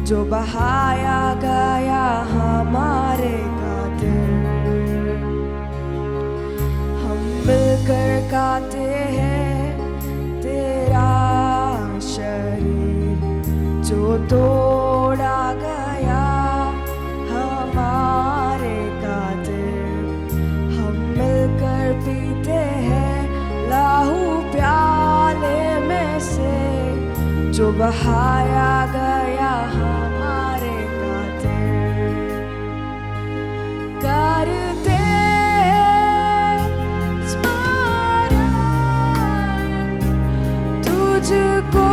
जो बहाया गया हमारे खातिर। हम मिलकर गाते हैं तेरा शरीर जो तोड़ा गया हमारे खातिर। हम मिलकर पीते हैं लहू प्याले में से जो बहाया गया हमारे खातिर। करते स्मरण तुझको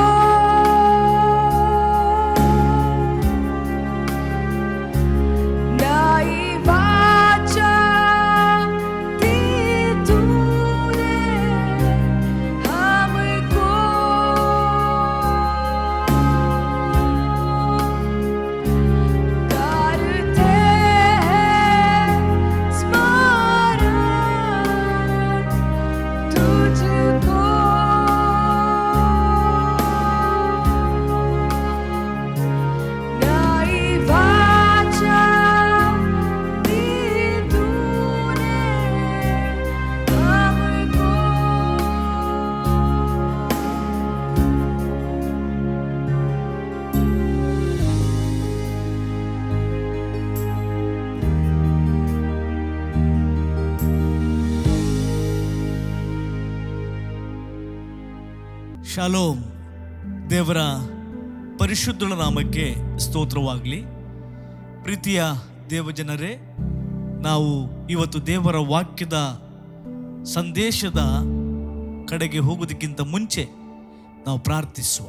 ಶಾಲೋಮ್. ದೇವರ ಪರಿಶುದ್ಧ ನಾಮಕ್ಕೆ ಸ್ತೋತ್ರವಾಗಲಿ. ಪ್ರೀತಿಯ ದೇವಜನರೇ, ನಾವು ಇವತ್ತು ದೇವರ ವಾಕ್ಯದ ಸಂದೇಶದ ಕಡೆಗೆ ಹೋಗೋದಕ್ಕಿಂತ ಮುಂಚೆ ನಾವು ಪ್ರಾರ್ಥಿಸುವ.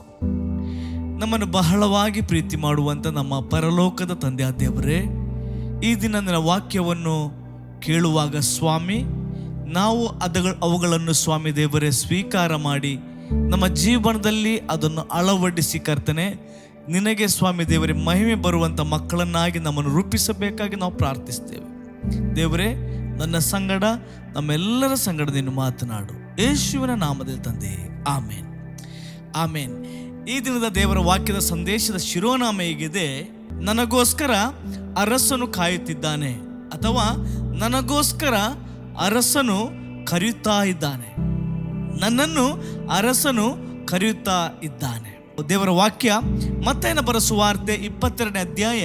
ನಮ್ಮನ್ನು ಬಹಳವಾಗಿ ಪ್ರೀತಿ ಮಾಡುವಂಥ ನಮ್ಮ ಪರಲೋಕದ ತಂದೆಯ ದೇವರೇ, ಈ ದಿನ ನನ್ನ ವಾಕ್ಯವನ್ನು ಕೇಳುವಾಗ ಸ್ವಾಮಿ, ನಾವು ಅವುಗಳನ್ನು ಸ್ವಾಮಿ ದೇವರೇ ಸ್ವೀಕಾರ ಮಾಡಿ ನಮ್ಮ ಜೀವನದಲ್ಲಿ ಅದನ್ನು ಅಳವಡಿಸಿ ಕರ್ತನೆ, ನಿನಗೆ ಸ್ವಾಮಿ ದೇವರೇ ಮಹಿಮೆ ಬರುವಂಥ ಮಕ್ಕಳನ್ನಾಗಿ ನಮ್ಮನ್ನು ರೂಪಿಸಬೇಕಾಗಿ ನಾವು ಪ್ರಾರ್ಥಿಸ್ತೇವೆ. ದೇವರೇ, ನನ್ನ ಸಂಗಡ ನಮ್ಮೆಲ್ಲರ ಸಂಗಡ ನೀನು ಮಾತನಾಡು, ಯೇಸುವಿನ ನಾಮದಲ್ಲಿ ತಂದೆ, ಆಮೇನ್ ಆಮೇನ್. ಈ ದಿನದ ದೇವರ ವಾಕ್ಯದ ಸಂದೇಶದ ಶಿರೋನಾಮ ಹೀಗಿದೆ: ನನಗೋಸ್ಕರ ಅರಸನು ಕಾಯುತ್ತಿದ್ದಾನೆ, ಅಥವಾ ನನಗೋಸ್ಕರ ಅರಸನು ಕರೆಯುತ್ತಾ ಇದ್ದಾನೆ. ನನ್ನನ್ನು ಅರಸನು ಕರೆಯುತ್ತಾ ಇದ್ದಾನೆ. ದೇವರ ವಾಕ್ಯ ಮತ್ತಾಯನ ಬರೆದ ಸುವಾರ್ತೆ 22ನೇ ಅಧ್ಯಾಯ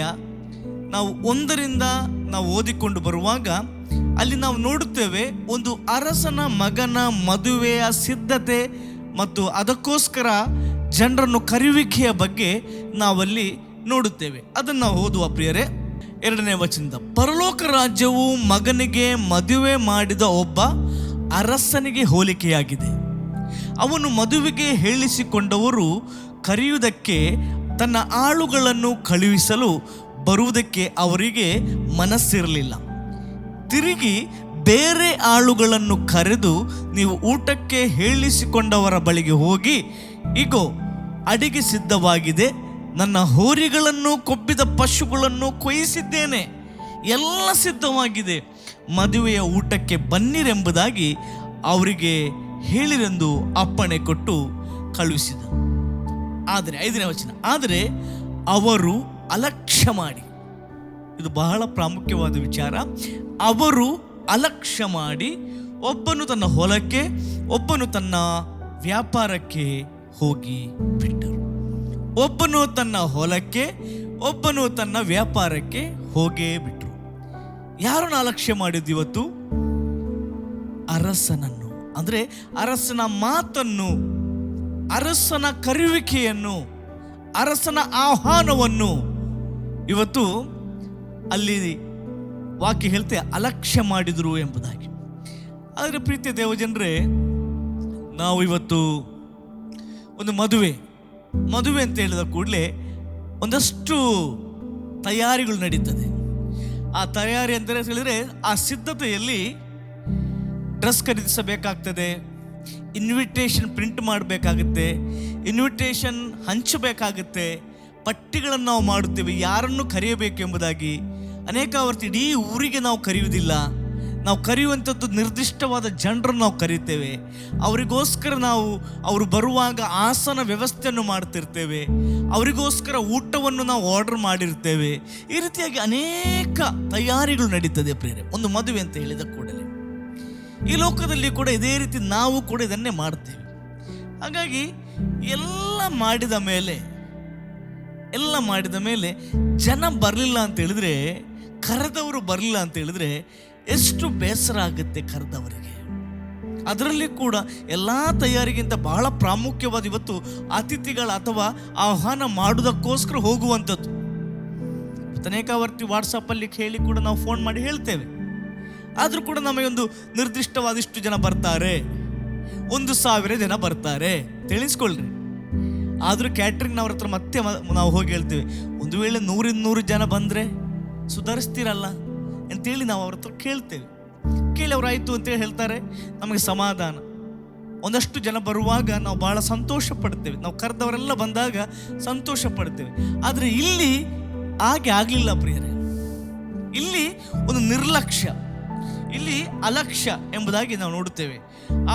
ನಾವು 1ರಿಂದ ನಾವು ಓದಿಕೊಂಡು ಬರುವಾಗ ಅಲ್ಲಿ ನಾವು ನೋಡುತ್ತೇವೆ, ಒಂದು ಅರಸನ ಮಗನ ಮದುವೆಯ ಸಿದ್ಧತೆ ಮತ್ತು ಅದಕ್ಕೋಸ್ಕರ ಜನರನ್ನು ಕರೆಯುವಿಕೆಯ ಬಗ್ಗೆ ನಾವಲ್ಲಿ ನೋಡುತ್ತೇವೆ. ಅದನ್ನು ನಾವು ಓದುವ ಪ್ರಿಯರೇ. 2ನೇ ವಚನದ, ಪರಲೋಕ ರಾಜ್ಯವು ಮಗನಿಗೆ ಮದುವೆ ಮಾಡಿದ ಒಬ್ಬ ಅರಸನಿಗೆ ಹೋಲಿಕೆಯಾಗಿದೆ. ಅವನು ಮದುವೆಗೆ ಹೇಳಿಸಿಕೊಂಡವರು ಕರೆಯುವುದಕ್ಕೆ ತನ್ನ ಆಳುಗಳನ್ನು ಕಳುಹಿಸಲು ಬರುವುದಕ್ಕೆ ಅವರಿಗೆ ಮನಸ್ಸಿರಲಿಲ್ಲ. ತಿರುಗಿ ಬೇರೆ ಆಳುಗಳನ್ನು ಕರೆದು, ನೀವು ಊಟಕ್ಕೆ ಹೇಳಿಸಿಕೊಂಡವರ ಬಳಿಗೆ ಹೋಗಿ, ಇಗೋ ಅಡಿಗೆ ಸಿದ್ಧವಾಗಿದೆ, ನನ್ನ ಹೋರಿಗಳನ್ನು ಕೊಬ್ಬಿದ ಪಶುಗಳನ್ನು ಕೊಯ್ಯಿಸಿದ್ದೇನೆ, ಎಲ್ಲ ಸಿದ್ಧವಾಗಿದೆ, ಮದುವೆಯ ಊಟಕ್ಕೆ ಬನ್ನಿರೆಂಬುದಾಗಿ ಅವರಿಗೆ ಹೇಳಿರೆಂದು ಅಪ್ಪಣೆ ಕೊಟ್ಟು ಕಳುಹಿಸಿದ. ಆದರೆ 5ನೇ ವಚನ, ಆದರೆ ಅವರು ಅಲಕ್ಷ್ಯ ಮಾಡಿ, ಇದು ಬಹಳ ಪ್ರಾಮುಖ್ಯವಾದ ವಿಚಾರ, ಅವರು ಅಲಕ್ಷ್ಯ ಮಾಡಿ ಒಬ್ಬನು ತನ್ನ ಹೊಲಕ್ಕೆ, ಒಬ್ಬನು ತನ್ನ ವ್ಯಾಪಾರಕ್ಕೆ ಹೋಗಿ ಬಿಟ್ಟರು. ಒಬ್ಬನು ತನ್ನ ಹೊಲಕ್ಕೆ, ಒಬ್ಬನು ತನ್ನ ವ್ಯಾಪಾರಕ್ಕೆ ಹೋಗೇ ಬಿಟ್ಟರು. ಯಾರನ್ನು ಅಲಕ್ಷ್ಯ ಮಾಡಿದ್ದು ಇವತ್ತು? ಅರಸನನ್ನು. ಅಂದರೆ ಅರಸನ ಮಾತನ್ನು, ಅರಸನ ಕರೆಯುವಿಕೆಯನ್ನು, ಅರಸನ ಆಹ್ವಾನವನ್ನು ಇವತ್ತು ಅಲ್ಲಿ ವಾಕ್ಯ ಹೇಳ್ತೆ ಅಲಕ್ಷ್ಯ ಮಾಡಿದರು ಎಂಬುದಾಗಿ. ಆದರೆ ಪ್ರೀತಿಯ ದೇವಜನರೇ, ನಾವು ಇವತ್ತು ಒಂದು ಮದುವೆ ಅಂತ ಹೇಳಿದ ಕೂಡಲೇ ಒಂದಷ್ಟು ತಯಾರಿಗಳು ನಡೀತದೆ. ಆ ತಯಾರಿ ಅಂದರೆ ಹೇಳಿದರೆ, ಆ ಸಿದ್ಧತೆಯಲ್ಲಿ ಡ್ರೆಸ್ ಖರೀದಿಸಬೇಕಾಗ್ತದೆ, ಇನ್ವಿಟೇಷನ್ ಪ್ರಿಂಟ್ ಮಾಡಬೇಕಾಗುತ್ತೆ, ಇನ್ವಿಟೇಷನ್ ಹಂಚಬೇಕಾಗುತ್ತೆ, ಪಟ್ಟಿಗಳನ್ನು ನಾವು ಮಾಡುತ್ತೇವೆ ಯಾರನ್ನು ಕರೆಯಬೇಕು ಎಂಬುದಾಗಿ. ಅನೇಕ ಹೊರತು ಇಡೀ ಊರಿಗೆ ನಾವು ಕರೆಯುವುದಿಲ್ಲ, ನಾವು ಕರೆಯುವಂಥದ್ದು ನಿರ್ದಿಷ್ಟವಾದ ಜನರನ್ನು ನಾವು ಕರೀತೇವೆ. ಅವರಿಗೋಸ್ಕರ ನಾವು ಅವರು ಬರುವಾಗ ಆಸನ ವ್ಯವಸ್ಥೆಯನ್ನು ಮಾಡ್ತಿರ್ತೇವೆ. ಅವರಿಗೋಸ್ಕರ ಊಟವನ್ನು ನಾವು ಆರ್ಡರ್ ಮಾಡಿರ್ತೇವೆ. ಈ ರೀತಿಯಾಗಿ ಅನೇಕ ತಯಾರಿಗಳು ನಡೀತದೆ ಪ್ರಿಯರೇ, ಒಂದು ಮದುವೆ ಅಂತ ಹೇಳಿದ ಕೂಡಲೇ. ಈ ಲೋಕದಲ್ಲಿ ಕೂಡ ಇದೇ ರೀತಿ ನಾವು ಕೂಡ ಇದನ್ನೇ ಮಾಡ್ತೇವೆ. ಹಾಗಾಗಿ ಎಲ್ಲ ಮಾಡಿದ ಮೇಲೆ ಜನ ಬರಲಿಲ್ಲ ಅಂತ ಹೇಳಿದ್ರೆ, ಕರೆದವರು ಬರಲಿಲ್ಲ ಅಂತ ಹೇಳಿದ್ರೆ ಎಷ್ಟು ಬೇಸರ ಆಗುತ್ತೆ ಕರೆದವರಿಗೆ. ಅದರಲ್ಲಿ ಕೂಡ ಎಲ್ಲ ತಯಾರಿಗಿಂತ ಬಹಳ ಪ್ರಾಮುಖ್ಯವಾದ ಇವತ್ತು ಅತಿಥಿಗಳ ಅಥವಾ ಆಹ್ವಾನ ಮಾಡುವುದಕ್ಕೋಸ್ಕರ ಹೋಗುವಂಥದ್ದು. ಅನೇಕ ವರ್ತಿ ವಾಟ್ಸಪ್ಪಲ್ಲಿ ಹೇಳಿ ಕೂಡ ನಾವು ಫೋನ್ ಮಾಡಿ ಹೇಳ್ತೇವೆ. ಆದರೂ ಕೂಡ ನಮಗೊಂದು ನಿರ್ದಿಷ್ಟವಾದಿಷ್ಟು ಜನ ಬರ್ತಾರೆ, 1,000 ಜನ ಬರ್ತಾರೆ ತಿಳಿಸ್ಕೊಳ್ರಿ. ಆದರೂ ಕ್ಯಾಟ್ರಿಂಗ್ನವ್ರ ಹತ್ರ ಮತ್ತೆ ನಾವು ಹೋಗಿ ಹೇಳ್ತೇವೆ, ಒಂದು ವೇಳೆ 100 ಜನ ಬಂದರೆ ಸುಧಾರಿಸ್ತೀರಲ್ಲ ಅಂತೇಳಿ ನಾವು ಅವ್ರ ಹತ್ರ ಕೇಳ್ತೇವೆ. ಕೇಳಿ ಅವ್ರು ಆಯಿತು ಅಂತೇಳಿ ಹೇಳ್ತಾರೆ, ನಮಗೆ ಸಮಾಧಾನ. ಒಂದಷ್ಟು ಜನ ಬರುವಾಗ ನಾವು ಭಾಳ ಸಂತೋಷ ಪಡ್ತೇವೆ, ನಾವು ಕರೆದವರೆಲ್ಲ ಬಂದಾಗ ಸಂತೋಷ ಪಡ್ತೇವೆ. ಆದರೆ ಇಲ್ಲಿ ಹಾಗೆ ಆಗಲಿಲ್ಲ ಪ್ರಿಯರೇ. ಇಲ್ಲಿ ಒಂದು ನಿರ್ಲಕ್ಷ್ಯ, ಇಲ್ಲಿ ಅಲಕ್ಷ್ಯ ಎಂಬುದಾಗಿ ನಾವು ನೋಡುತ್ತೇವೆ.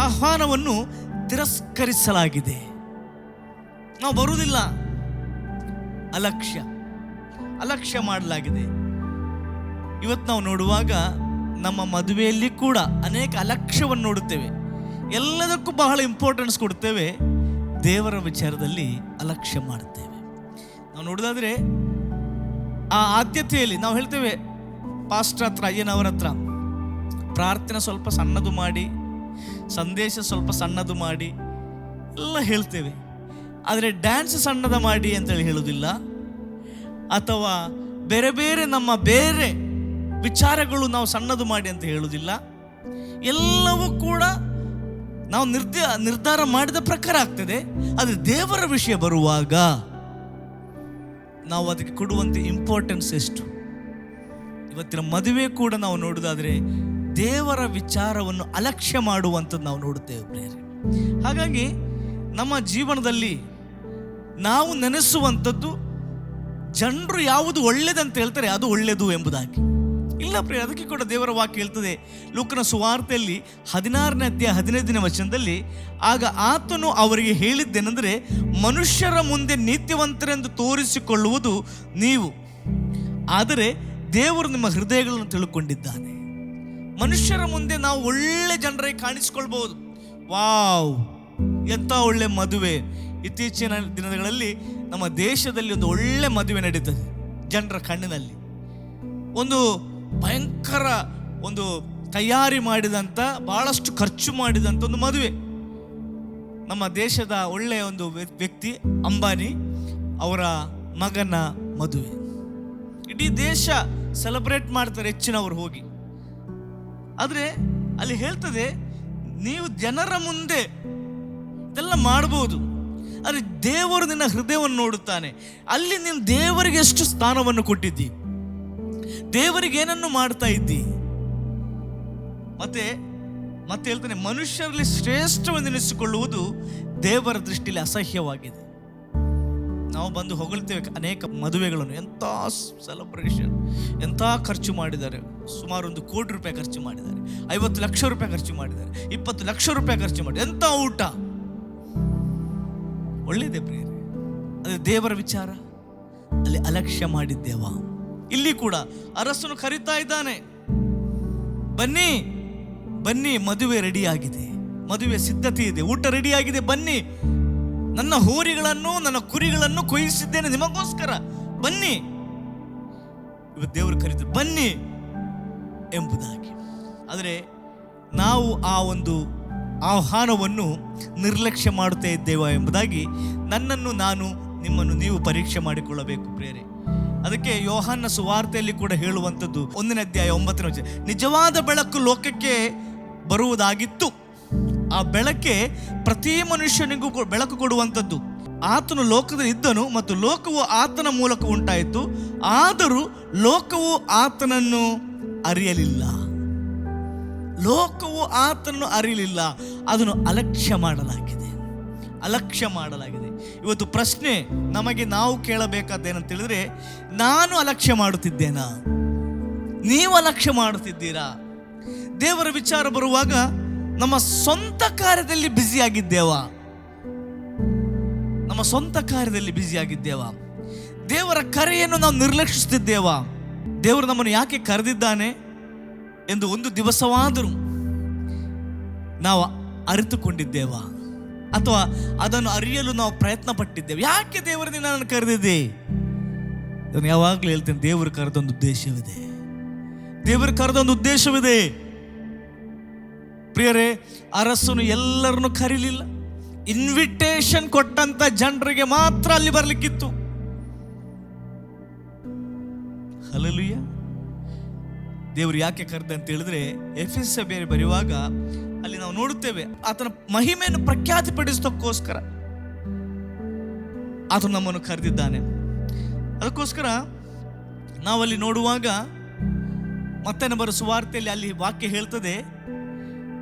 ಆಹ್ವಾನವನ್ನು ತಿರಸ್ಕರಿಸಲಾಗಿದೆ, ನಾವು ಬರುವುದಿಲ್ಲ, ಅಲಕ್ಷ್ಯ ಮಾಡಲಾಗಿದೆ. ಇವತ್ತು ನಾವು ನೋಡುವಾಗ ನಮ್ಮ ಮದುವೆಯಲ್ಲಿ ಕೂಡ ಅನೇಕ ಅಲಕ್ಷ್ಯವನ್ನು ನೋಡುತ್ತೇವೆ. ಎಲ್ಲದಕ್ಕೂ ಬಹಳ ಇಂಪಾರ್ಟೆನ್ಸ್ ಕೊಡ್ತೇವೆ, ದೇವರ ವಿಚಾರದಲ್ಲಿ ಅಲಕ್ಷ್ಯ ಮಾಡುತ್ತೇವೆ. ನಾವು ನೋಡೋದಾದರೆ ಆ ಆದ್ಯತೆಯಲ್ಲಿ ನಾವು ಹೇಳ್ತೇವೆ, ಪಾಸ್ಟರ್ ಹತ್ರ, ಅಯ್ಯನವರ ಹತ್ರ ಪ್ರಾರ್ಥನೆ ಸ್ವಲ್ಪ ಸಣ್ಣದು ಮಾಡಿ, ಸಂದೇಶ ಸ್ವಲ್ಪ ಸಣ್ಣದು ಮಾಡಿ ಎಲ್ಲ ಹೇಳ್ತೇವೆ. ಆದರೆ ಡ್ಯಾನ್ಸ್ ಸಣ್ಣದ ಮಾಡಿ ಅಂತೇಳಿ ಹೇಳೋದಿಲ್ಲ, ಅಥವಾ ಬೇರೆ ನಮ್ಮ ಬೇರೆ ವಿಚಾರಗಳು ನಾವು ಸಣ್ಣದು ಮಾಡಿ ಅಂತ ಹೇಳುವುದಿಲ್ಲ. ಎಲ್ಲವೂ ಕೂಡ ನಾವು ನಿರ್ಧಾರ ಮಾಡಿದ ಪ್ರಕಾರ ಆಗ್ತದೆ. ಆದರೆ ದೇವರ ವಿಷಯ ಬರುವಾಗ ನಾವು ಅದಕ್ಕೆ ಕೊಡುವಂತೆ ಇಂಪಾರ್ಟೆನ್ಸ್ ಎಷ್ಟು. ಇವತ್ತಿನ ಮದುವೆ ಕೂಡ ನಾವು ನೋಡೋದಾದರೆ ದೇವರ ವಿಚಾರವನ್ನು ಅಲಕ್ಷ್ಯ ಮಾಡುವಂಥದ್ದು ನಾವು ನೋಡುತ್ತೇವೆ ಪ್ರಿಯರೇ. ಹಾಗಾಗಿ ನಮ್ಮ ಜೀವನದಲ್ಲಿ ನಾವು ನೆನೆಸುವಂಥದ್ದು, ಜನರು ಯಾವುದು ಒಳ್ಳೆಯದಂತ ಹೇಳ್ತಾರೆ ಅದು ಒಳ್ಳೆಯದು ಎಂಬುದಾಗಿ ಇಲ್ಲ ಪ್ರಿಯ. ಅದಕ್ಕೆ ಕೂಡ ದೇವರ ವಾಕ್ಯ ಹೇಳ್ತದೆ, ಲೂಕನ ಸುವಾರ್ತೆಯಲ್ಲಿ 16ನೇ ಅಧ್ಯಾಯ 15ನೇ ವಚನದಲ್ಲಿ, ಆಗ ಆತನು ಅವರಿಗೆ ಹೇಳಿದ್ದೇನೆಂದರೆ, ಮನುಷ್ಯರ ಮುಂದೆ ನೀತಿವಂತರೆಂದು ತೋರಿಸಿಕೊಳ್ಳುವುದು ನೀವು, ಆದರೆ ದೇವರು ನಿಮ್ಮ ಹೃದಯಗಳನ್ನು ತಿಳ್ಕೊಂಡಿದ್ದಾನೆ. ಮನುಷ್ಯರ ಮುಂದೆ ನಾವು ಒಳ್ಳೆ ಜನರಾಗಿ ಕಾಣಿಸ್ಕೊಳ್ಬಹುದು. ವಾವ್, ಎಂಥ ಒಳ್ಳೆ ಮದುವೆ. ಇತ್ತೀಚಿನ ದಿನಗಳಲ್ಲಿ ನಮ್ಮ ದೇಶದಲ್ಲಿ ಒಂದು ಒಳ್ಳೆ ಮದುವೆ ನಡೀತದೆ. ಜನರ ಕಣ್ಣಿನಲ್ಲಿ ಒಂದು ಭಯಂಕರ ಒಂದು ತಯಾರಿ ಮಾಡಿದಂಥ, ಬಹಳಷ್ಟು ಖರ್ಚು ಮಾಡಿದಂಥ ಒಂದು ಮದುವೆ. ನಮ್ಮ ದೇಶದ ಒಳ್ಳೆಯ ಒಂದು ವ್ಯಕ್ತಿ ಅಂಬಾನಿ ಅವರ ಮಗನ ಮದುವೆ. ಇಡೀ ದೇಶ ಸೆಲೆಬ್ರೇಟ್ ಮಾಡ್ತಾರೆ, ಹೆಚ್ಚಿನವರು ಹೋಗಿ. ಆದರೆ ಅಲ್ಲಿ ಹೇಳ್ತದೆ, ನೀವು ಜನರ ಮುಂದೆ ಇದೆಲ್ಲ ಮಾಡ್ಬೋದು, ಆದರೆ ದೇವರು ನಿನ್ನ ಹೃದಯವನ್ನು ನೋಡುತ್ತಾನೆ. ಅಲ್ಲಿ ನೀನು ದೇವರಿಗೆ ಎಷ್ಟು ಸ್ಥಾನವನ್ನು ಕೊಟ್ಟಿದ್ದಿ, ದೇವರಿಗೆ ಏನನ್ನು ಮಾಡ್ತಾ ಇದ್ದಿ. ಮತ್ತೆ ಹೇಳ್ತಾನೆ, ಮನುಷ್ಯರಲ್ಲಿ ಶ್ರೇಷ್ಠವೆಂದೆನಿಸಿಕೊಳ್ಳುವುದು ದೇವರ ದೃಷ್ಟಿಯಲ್ಲಿ ಅಸಹ್ಯವಾಗಿದೆ. ನಾವು ಬಂದು ಹೊಗಳ್ತೇವೆ ಅನೇಕ ಮದುವೆಗಳನ್ನು, ಎಂಥ ಸೆಲೆಬ್ರೇಷನ್, ಎಂಥ ಖರ್ಚು ಮಾಡಿದ್ದಾರೆ. ಸುಮಾರು 1 ಕೋಟಿ ರೂಪಾಯಿ ಖರ್ಚು ಮಾಡಿದ್ದಾರೆ, 50 ಲಕ್ಷ ರೂಪಾಯಿ ಖರ್ಚು ಮಾಡಿದ್ದಾರೆ, 20 ಲಕ್ಷ ರೂಪಾಯಿ ಖರ್ಚು ಮಾಡಿ, ಎಂಥ ಊಟ. ಒಳ್ಳೆಯದೇ ಪ್ರಿಯರೇ, ಅದೇ ದೇವರ ವಿಚಾರ ಅಲ್ಲಿ ಅಲಕ್ಷ್ಯ ಮಾಡಿದ್ದೇವ. ಇಲ್ಲಿ ಕೂಡ ಅರಸನು ಕರೀತಾ ಇದ್ದಾನೆ, ಬನ್ನಿ ಬನ್ನಿ, ಮದುವೆ ರೆಡಿಯಾಗಿದೆ, ಮದುವೆ ಸಿದ್ಧತೆ ಇದೆ, ಊಟ ರೆಡಿಯಾಗಿದೆ, ಬನ್ನಿ, ನನ್ನ ಹೋರಿಗಳನ್ನು ನನ್ನ ಕುರಿಗಳನ್ನು ಕೊಯ್ಯಿಸಿದ್ದೇನೆ ನಿಮಗೋಸ್ಕರ, ಬನ್ನಿ. ಇವತ್ತು ದೇವರು ಕರೀತಾರೆ ಬನ್ನಿ ಎಂಬುದಾಗಿ. ಆದರೆ ನಾವು ಆ ಒಂದು ಆಹ್ವಾನವನ್ನು ನಿರ್ಲಕ್ಷ್ಯ ಮಾಡುತ್ತಾ ಇದ್ದೇವಾ ಎಂಬುದಾಗಿ ನನ್ನನ್ನು ನಾನು, ನಿಮ್ಮನ್ನು ನೀವು ಪರೀಕ್ಷೆ ಮಾಡಿಕೊಳ್ಳಬೇಕು ಪ್ರಿಯರೇ. ಅದಕ್ಕೆ ಯೋಹಾನ ಸುವಾರ್ತೆಯಲ್ಲಿ ಕೂಡ ಹೇಳುವಂಥದ್ದು 1ನೇ ಅಧ್ಯಾಯ 9ನೇ ವಚನ, ನಿಜವಾದ ಬೆಳಕು ಲೋಕಕ್ಕೆ ಬರುವುದಾಗಿತ್ತು, ಆ ಬೆಳಕೆ ಪ್ರತಿ ಮನುಷ್ಯನಿಗೂ ಬೆಳಕು ಕೊಡುವಂಥದ್ದು. ಆತನು ಲೋಕದಲ್ಲಿ ಇದ್ದನು ಮತ್ತು ಲೋಕವು ಆತನ ಮೂಲಕ ಉಂಟಾಯಿತು, ಆದರೂ ಲೋಕವು ಆತನನ್ನು ಅರಿಯಲಿಲ್ಲ. ಲೋಕವು ಆತನನ್ನು ಅರಿಯಲಿಲ್ಲ, ಅದನ್ನು ಅಲಕ್ಷ್ಯ ಮಾಡಲಾಗಿದೆ. ಇವತ್ತು ಪ್ರಶ್ನೆ ನಮಗೆ ನಾವು ಕೇಳಬೇಕಾದ್ದೇನಂತ ಹೇಳಿದ್ರೆ, ನಾನು ಅಲಕ್ಷ್ಯ ಮಾಡುತ್ತಿದ್ದೇನಾ, ನೀವು ಅಲಕ್ಷ್ಯ ಮಾಡುತ್ತಿದ್ದೀರಾ? ದೇವರ ವಿಚಾರ ಬರುವಾಗ ನಮ್ಮ ಸ್ವಂತ ಕಾರ್ಯದಲ್ಲಿ ಬ್ಯುಸಿಯಾಗಿದ್ದೇವಾ? ನಮ್ಮ ಸ್ವಂತ ಕಾರ್ಯದಲ್ಲಿ ಬ್ಯುಸಿಯಾಗಿದ್ದೇವಾ? ದೇವರ ಕರೆಯನ್ನು ನಾವು ನಿರ್ಲಕ್ಷಿಸುತ್ತಿದ್ದೇವಾ? ದೇವರು ನಮ್ಮನ್ನು ಯಾಕೆ ಕರೆದಿದ್ದಾನೆ ಎಂದು ಒಂದು ದಿವಸವಾದರೂ ನಾವು ಅರಿತುಕೊಂಡಿದ್ದೇವಾ? ಅಥವಾ ಅದನ್ನು ಅರಿಯಲು ನಾವು ಪ್ರಯತ್ನ ಪಟ್ಟಿದ್ದೇವೆ? ಯಾಕೆ ದೇವರು ನನ್ನನ್ನು ಕರೆದಿದೆ? ನಾನು ಯಾವಾಗಲೂ ಹೇಳ್ತೇನೆ, ದೇವರು ಕರೆದೊಂದು ಉದ್ದೇಶವಿದೆ. ದೇವರು ಕರೆದೊಂದು ಉದ್ದೇಶವಿದೆ. ಪ್ರಿಯರೇ, ಅರಸನು ಎಲ್ಲರನ್ನು ಕರೀಲಿಲ್ಲ. ಇನ್ವಿಟೇಷನ್ ಕೊಟ್ಟಂತ ಜನರಿಗೆ ಮಾತ್ರ ಅಲ್ಲಿ ಬರ್ಲಿಕ್ಕಿತ್ತು. ಹಲ್ಲೆಲೂಯಾ. ದೇವರು ಯಾಕೆ ಕರೆದ ಅಂತ ಹೇಳಿದ್ರೆ, ಎಫೆಸ ಬೇರೆ ಬರೆಯುವಾಗ ಅಲ್ಲಿ ನಾವು ನೋಡುತ್ತೇವೆ, ಆತನ ಮಹಿಮೆಯನ್ನು ಪ್ರಖ್ಯಾತಿಪಡಿಸೋದಕ್ಕೋಸ್ಕರ ಆತನು ನಮ್ಮನ್ನು ಕರೆದಿದ್ದಾನೆ. ಅದಕ್ಕೋಸ್ಕರ ನಾವಲ್ಲಿ ನೋಡುವಾಗ ಮತ್ತೆ ಬರೋ ಸುವಾರ್ತೆಯಲ್ಲಿ ಅಲ್ಲಿ ವಾಕ್ಯ ಹೇಳ್ತದೆ,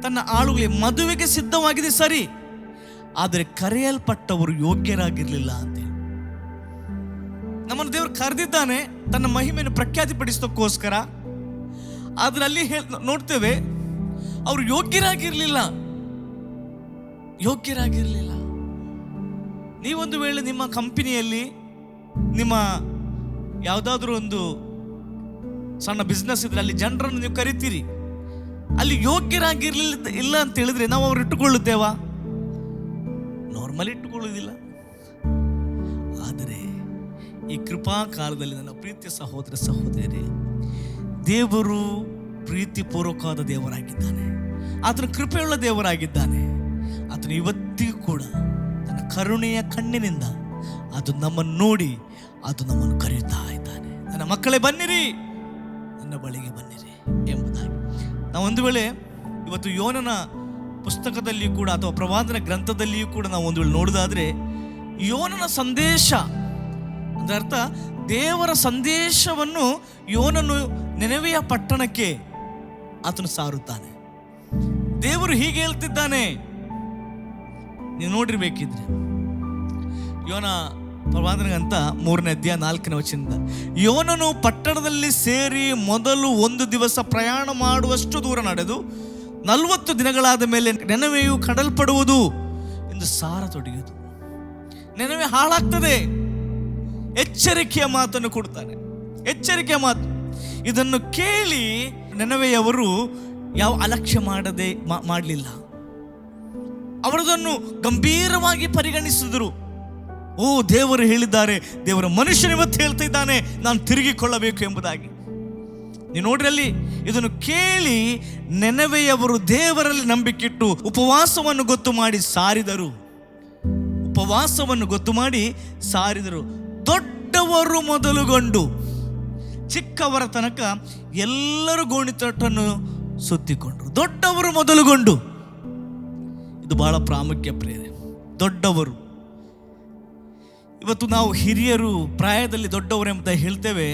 ತನ್ನ ಆಳುಗಳಿಗೆ ಮದುವೆಗೆ ಸಿದ್ಧವಾಗಿದೆ ಸರಿ, ಆದರೆ ಕರೆಯಲ್ಪಟ್ಟವರು ಯೋಗ್ಯರಾಗಿರ್ಲಿಲ್ಲ ಅಂತೇಳಿ. ನಮ್ಮನ್ನು ದೇವರು ಕರೆದಿದ್ದಾನೆ ತನ್ನ ಮಹಿಮೆಯನ್ನು ಪ್ರಖ್ಯಾತಿಪಡಿಸೋದಕ್ಕೋಸ್ಕರ. ಆದ್ರೆ ಅಲ್ಲಿ ನೋಡ್ತೇವೆ, ಅವರು ಯೋಗ್ಯರಾಗಿರ್ಲಿಲ್ಲ. ನೀವೊಂದು ವೇಳೆ ನಿಮ್ಮ ಕಂಪನಿಯಲ್ಲಿ, ನಿಮ್ಮ ಯಾವುದಾದ್ರೂ ಒಂದು ಸಣ್ಣ ಬಿಸ್ನೆಸ್ ಇದ್ರೆ ಅಲ್ಲಿ ಜನರನ್ನು ನೀವು ಕರಿತೀರಿ, ಅಲ್ಲಿ ಯೋಗ್ಯರಾಗಿರ್ಲಿಲ್ಲ ಅಂತ ಹೇಳಿದ್ರೆ ನಾವು ಅವ್ರು ಇಟ್ಟುಕೊಳ್ಳುತ್ತೇವಾ? ನಾರ್ಮಲಿ ಇಟ್ಟುಕೊಳ್ಳುವುದಿಲ್ಲ. ಆದರೆ ಈ ಕೃಪಾ ಕಾಲದಲ್ಲಿ ನನ್ನ ಪ್ರೀತಿಯ ಸಹೋದರ ಸಹೋದರಿ, ದೇವರು ಪ್ರೀತಿಪೂರ್ವಕವಾದ ದೇವರಾಗಿದ್ದಾನೆ. ಆತನ ಕೃಪೆಯುಳ್ಳ ದೇವರಾಗಿದ್ದಾನೆ. ಆತನು ಇವತ್ತಿಗೂ ಕೂಡ ತನ್ನ ಕರುಣೆಯ ಕಣ್ಣಿನಿಂದ ಅದು ನಮ್ಮನ್ನು ನೋಡಿ ಅದು ನಮ್ಮನ್ನು ಕರೆಯುತ್ತಾ ಇದ್ದಾನೆ. ನನ್ನ ಮಕ್ಕಳೇ, ಬನ್ನಿರಿ, ನನ್ನ ಬಳಿಗೆ ಬನ್ನಿರಿ ಎಂಬುದಾಗಿ. ನಾವು ಒಂದು ವೇಳೆ ಇವತ್ತು ಯೋನನ ಪುಸ್ತಕದಲ್ಲಿಯೂ ಕೂಡ ಅಥವಾ ಪ್ರವಾದನ ಗ್ರಂಥದಲ್ಲಿಯೂ ಕೂಡ ನಾವು ಒಂದು ವೇಳೆ ನೋಡೋದಾದ್ರೆ, ಯೋನನ ಸಂದೇಶ ಅದರ ಅರ್ಥ, ದೇವರ ಸಂದೇಶವನ್ನು ಯೋನನು ನೆನವೆಯ ಪಟ್ಟಣಕ್ಕೆ ಆತನು ಸಾರುತ್ತಾನೆ. ದೇವರು ಹೀಗೆ ಹೇಳ್ತಿದ್ದಾನೆ, ನೀವು ನೋಡಿರ್ಬೇಕಿದ್ರೆ ಯೋನ ಪ್ರವಾದನ ಗ್ರಂಥ 3ನೇ ಅಧ್ಯಾಯ 4ನೇ ವಚನದಿಂದ, ಯೋನನು ಪಟ್ಟಣದಲ್ಲಿ ಸೇರಿ ಮೊದಲು 1 ದಿವಸ ಪ್ರಯಾಣ ಮಾಡುವಷ್ಟು ದೂರ ನಡೆದು 40 ದಿನಗಳಾದ ಮೇಲೆ ನೆನವೆಯು ಕಡಲ್ಪಡುವುದು ಎಂದು ಸಾರತೊಡಗಿತು. ನೆನವೆ ಹಾಳಾಗ್ತದೆ. ಎಚ್ಚರಿಕೆಯ ಮಾತನ್ನು ಕೊಡ್ತಾನೆ, ಎಚ್ಚರಿಕೆಯ ಮಾತು. ಇದನ್ನು ಕೇಳಿ ನೆನವೆಯವರು ಯಾವ ಅಲಕ್ಷ್ಯ ಮಾಡಲಿಲ್ಲ. ಅವರದನ್ನು ಗಂಭೀರವಾಗಿ ಪರಿಗಣಿಸಿದರು. ಓ, ದೇವರು ಹೇಳಿದ್ದಾರೆ, ದೇವರ ಮನುಷ್ಯನ ಇವತ್ತು ಹೇಳ್ತಾ ಇದ್ದಾನೆ, ನಾನು ತಿರುಗಿಕೊಳ್ಳಬೇಕು ಎಂಬುದಾಗಿ. ನೀವು ನೋಡ್ರಿ, ಅಲ್ಲಿ ಇದನ್ನು ಕೇಳಿ ನೆನವೆಯವರು ದೇವರಲ್ಲಿ ನಂಬಿಕೆಟ್ಟು ಉಪವಾಸವನ್ನು ಗೊತ್ತು ಮಾಡಿ ಸಾರಿದರು. ದೊಡ್ಡವರು ಮೊದಲುಗೊಂಡು ಚಿಕ್ಕವರ ತನಕ ಎಲ್ಲರೂ ಗೋಣಿತಟ್ಟನ್ನು ಸುತ್ತಿಕೊಂಡರು. ದೊಡ್ಡವರು ಮೊದಲುಗೊಂಡು, ಇದು ಬಹಳ ಪ್ರಾಮುಖ್ಯ ಪ್ರಿಯರೇ. ದೊಡ್ಡವರು, ಇವತ್ತು ನಾವು ಹಿರಿಯರು, ಪ್ರಾಯದಲ್ಲಿ ದೊಡ್ಡವರು ಎಂಬ ಹೇಳ್ತೇವೆ.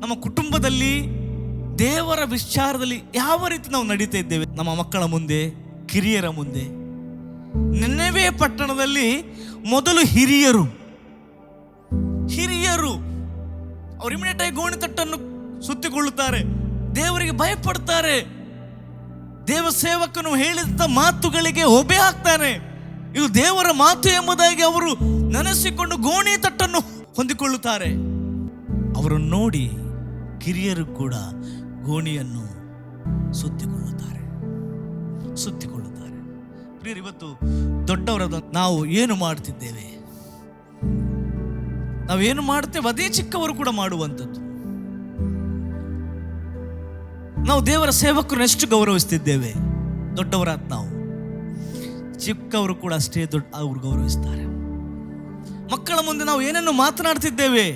ನಮ್ಮ ಕುಟುಂಬದಲ್ಲಿ ದೇವರ ವಿಚಾರದಲ್ಲಿ ಯಾವ ರೀತಿ ನಾವು ನಡೀತಾ ಇದ್ದೇವೆ? ನಮ್ಮ ಮಕ್ಕಳ ಮುಂದೆ, ಕಿರಿಯರ ಮುಂದೆ. ನೆನವೆ ಪಟ್ಟಣದಲ್ಲಿ ಮೊದಲು ಹಿರಿಯರು ಅವರು ಇಮಿಡಿಯೇಟ್ ಆಗಿ ಗೋಣಿತಟ್ಟನ್ನು ಸುತ್ತಿಕೊಳ್ಳುತ್ತಾರೆ, ದೇವರಿಗೆ ಭಯಪಡ್ತಾರೆ, ದೇವ ಸೇವಕನು ಹೇಳಿದ ಮಾತುಗಳಿಗೆ ಒಬೆ ಹಾಕ್ತಾನೆ. ಇದು ದೇವರ ಮಾತು ಎಂಬುದಾಗಿ ಅವರು ನೆನೆಸಿಕೊಂಡು ಗೋಣಿ ತಟ್ಟನ್ನು ಹೊಂದಿಕೊಳ್ಳುತ್ತಾರೆ. ಅವರನ್ನು ನೋಡಿ ಕಿರಿಯರು ಕೂಡ ಗೋಣಿಯನ್ನು ಸುತ್ತಿಕೊಳ್ಳುತ್ತಾರೆ. ಪ್ರಿಯರು, ಇವತ್ತು ದೊಡ್ಡವರಾದ ನಾವು ಏನು ಮಾಡ್ತಿದ್ದೇವೆ? ನಾವೇನು ಮಾಡ್ತೇವೆ ಅದೇ ಚಿಕ್ಕವರು ಕೂಡ ಮಾಡುವಂಥದ್ದು. ನಾವು ದೇವರ ಸೇವಕರನ್ನು ಎಷ್ಟು ಗೌರವಿಸ್ತಿದ್ದೇವೆ? ದೊಡ್ಡವರಾದ ನಾವು, ಚಿಕ್ಕವರು ಕೂಡ ಅಷ್ಟೇ ಅವ್ರು ಗೌರವಿಸ್ತಾರೆ. ಮಕ್ಕಳ ಮುಂದೆ ನಾವು ಏನನ್ನು ಮಾತನಾಡ್ತಿದ್ದೇವೆ,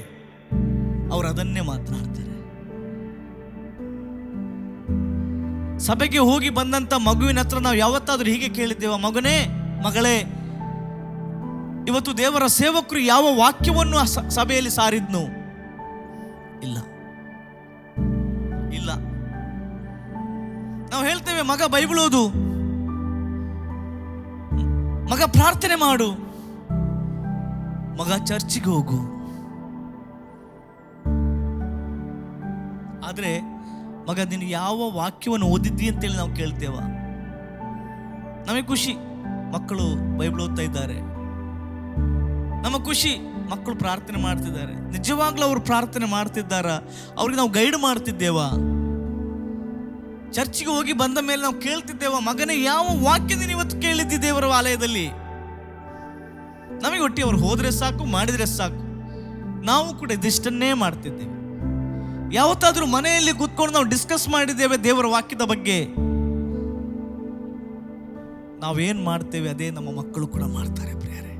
ಅವರು ಅದನ್ನೇ ಮಾತನಾಡ್ತಾರೆ. ಸಭೆಗೆ ಹೋಗಿ ಬಂದಂತ ಮಗುವಿನ ಹತ್ರ ನಾವು ಯಾವತ್ತಾದ್ರೂ ಹೀಗೆ ಕೇಳಿದ್ದೇವ, ಮಗನೇ, ಮಗಳೇ, ಇವತ್ತು ದೇವರ ಸೇವಕರು ಯಾವ ವಾಕ್ಯವನ್ನು ಸಭೆಯಲ್ಲಿ ಸಾರಿದ್ನು? ಇಲ್ಲ. ನಾವು ಹೇಳ್ತೇವೆ, ಮಗ ಬೈಬಲ್ ಓದು, ಮಗ ಪ್ರಾರ್ಥನೆ ಮಾಡು, ಮಗ ಚರ್ಚಿಗೆ ಹೋಗು. ಆದ್ರೆ ಮಗ, ನೀನು ಯಾವ ವಾಕ್ಯವನ್ನು ಓದಿದ್ದಿ ಅಂತೇಳಿ ನಾವು ಕೇಳ್ತೇವ? ನಮಗೆ ಖುಷಿ, ಮಕ್ಕಳು ಬೈಬಲ್ ಓದ್ತಾ ಇದ್ದಾರೆ. ನಮ್ಮ ಖುಷಿ, ಮಕ್ಕಳು ಪ್ರಾರ್ಥನೆ ಮಾಡ್ತಿದ್ದಾರೆ. ನಿಜವಾಗ್ಲೂ ಅವರು ಪ್ರಾರ್ಥನೆ ಮಾಡ್ತಿದ್ದಾರ? ಅವ್ರಿಗೆ ನಾವು ಗೈಡ್ ಮಾಡ್ತಿದ್ದೇವಾ? ಚರ್ಚಿಗೆ ಹೋಗಿ ಬಂದ ಮೇಲೆ ನಾವು ಕೇಳ್ತಿದ್ದೇವ, ಮಗನೇ ಯಾವ ವಾಕ್ಯದ ಇವತ್ತು ಕೇಳಿದ್ದಿ ದೇವರ ಆಲಯದಲ್ಲಿ? ನಮಗೆ ಒಟ್ಟಿ ಅವ್ರು ಹೋದ್ರೆ ಸಾಕು, ಮಾಡಿದ್ರೆ ಸಾಕು. ನಾವು ಕೂಡ ಇದಿಷ್ಟನ್ನೇ ಮಾಡ್ತಿದ್ದೇವೆ. ಯಾವತ್ತಾದ್ರೂ ಮನೆಯಲ್ಲಿ ಕೂತ್ಕೊಂಡು ನಾವು ಡಿಸ್ಕಸ್ ಮಾಡಿದ್ದೇವೆ ದೇವರ ವಾಕ್ಯದ ಬಗ್ಗೆ? ನಾವೇನ್ ಮಾಡ್ತೇವೆ ಅದೇ ನಮ್ಮ ಮಕ್ಕಳು ಕೂಡ ಮಾಡ್ತಾರೆ ಪ್ರಿಯರೇ.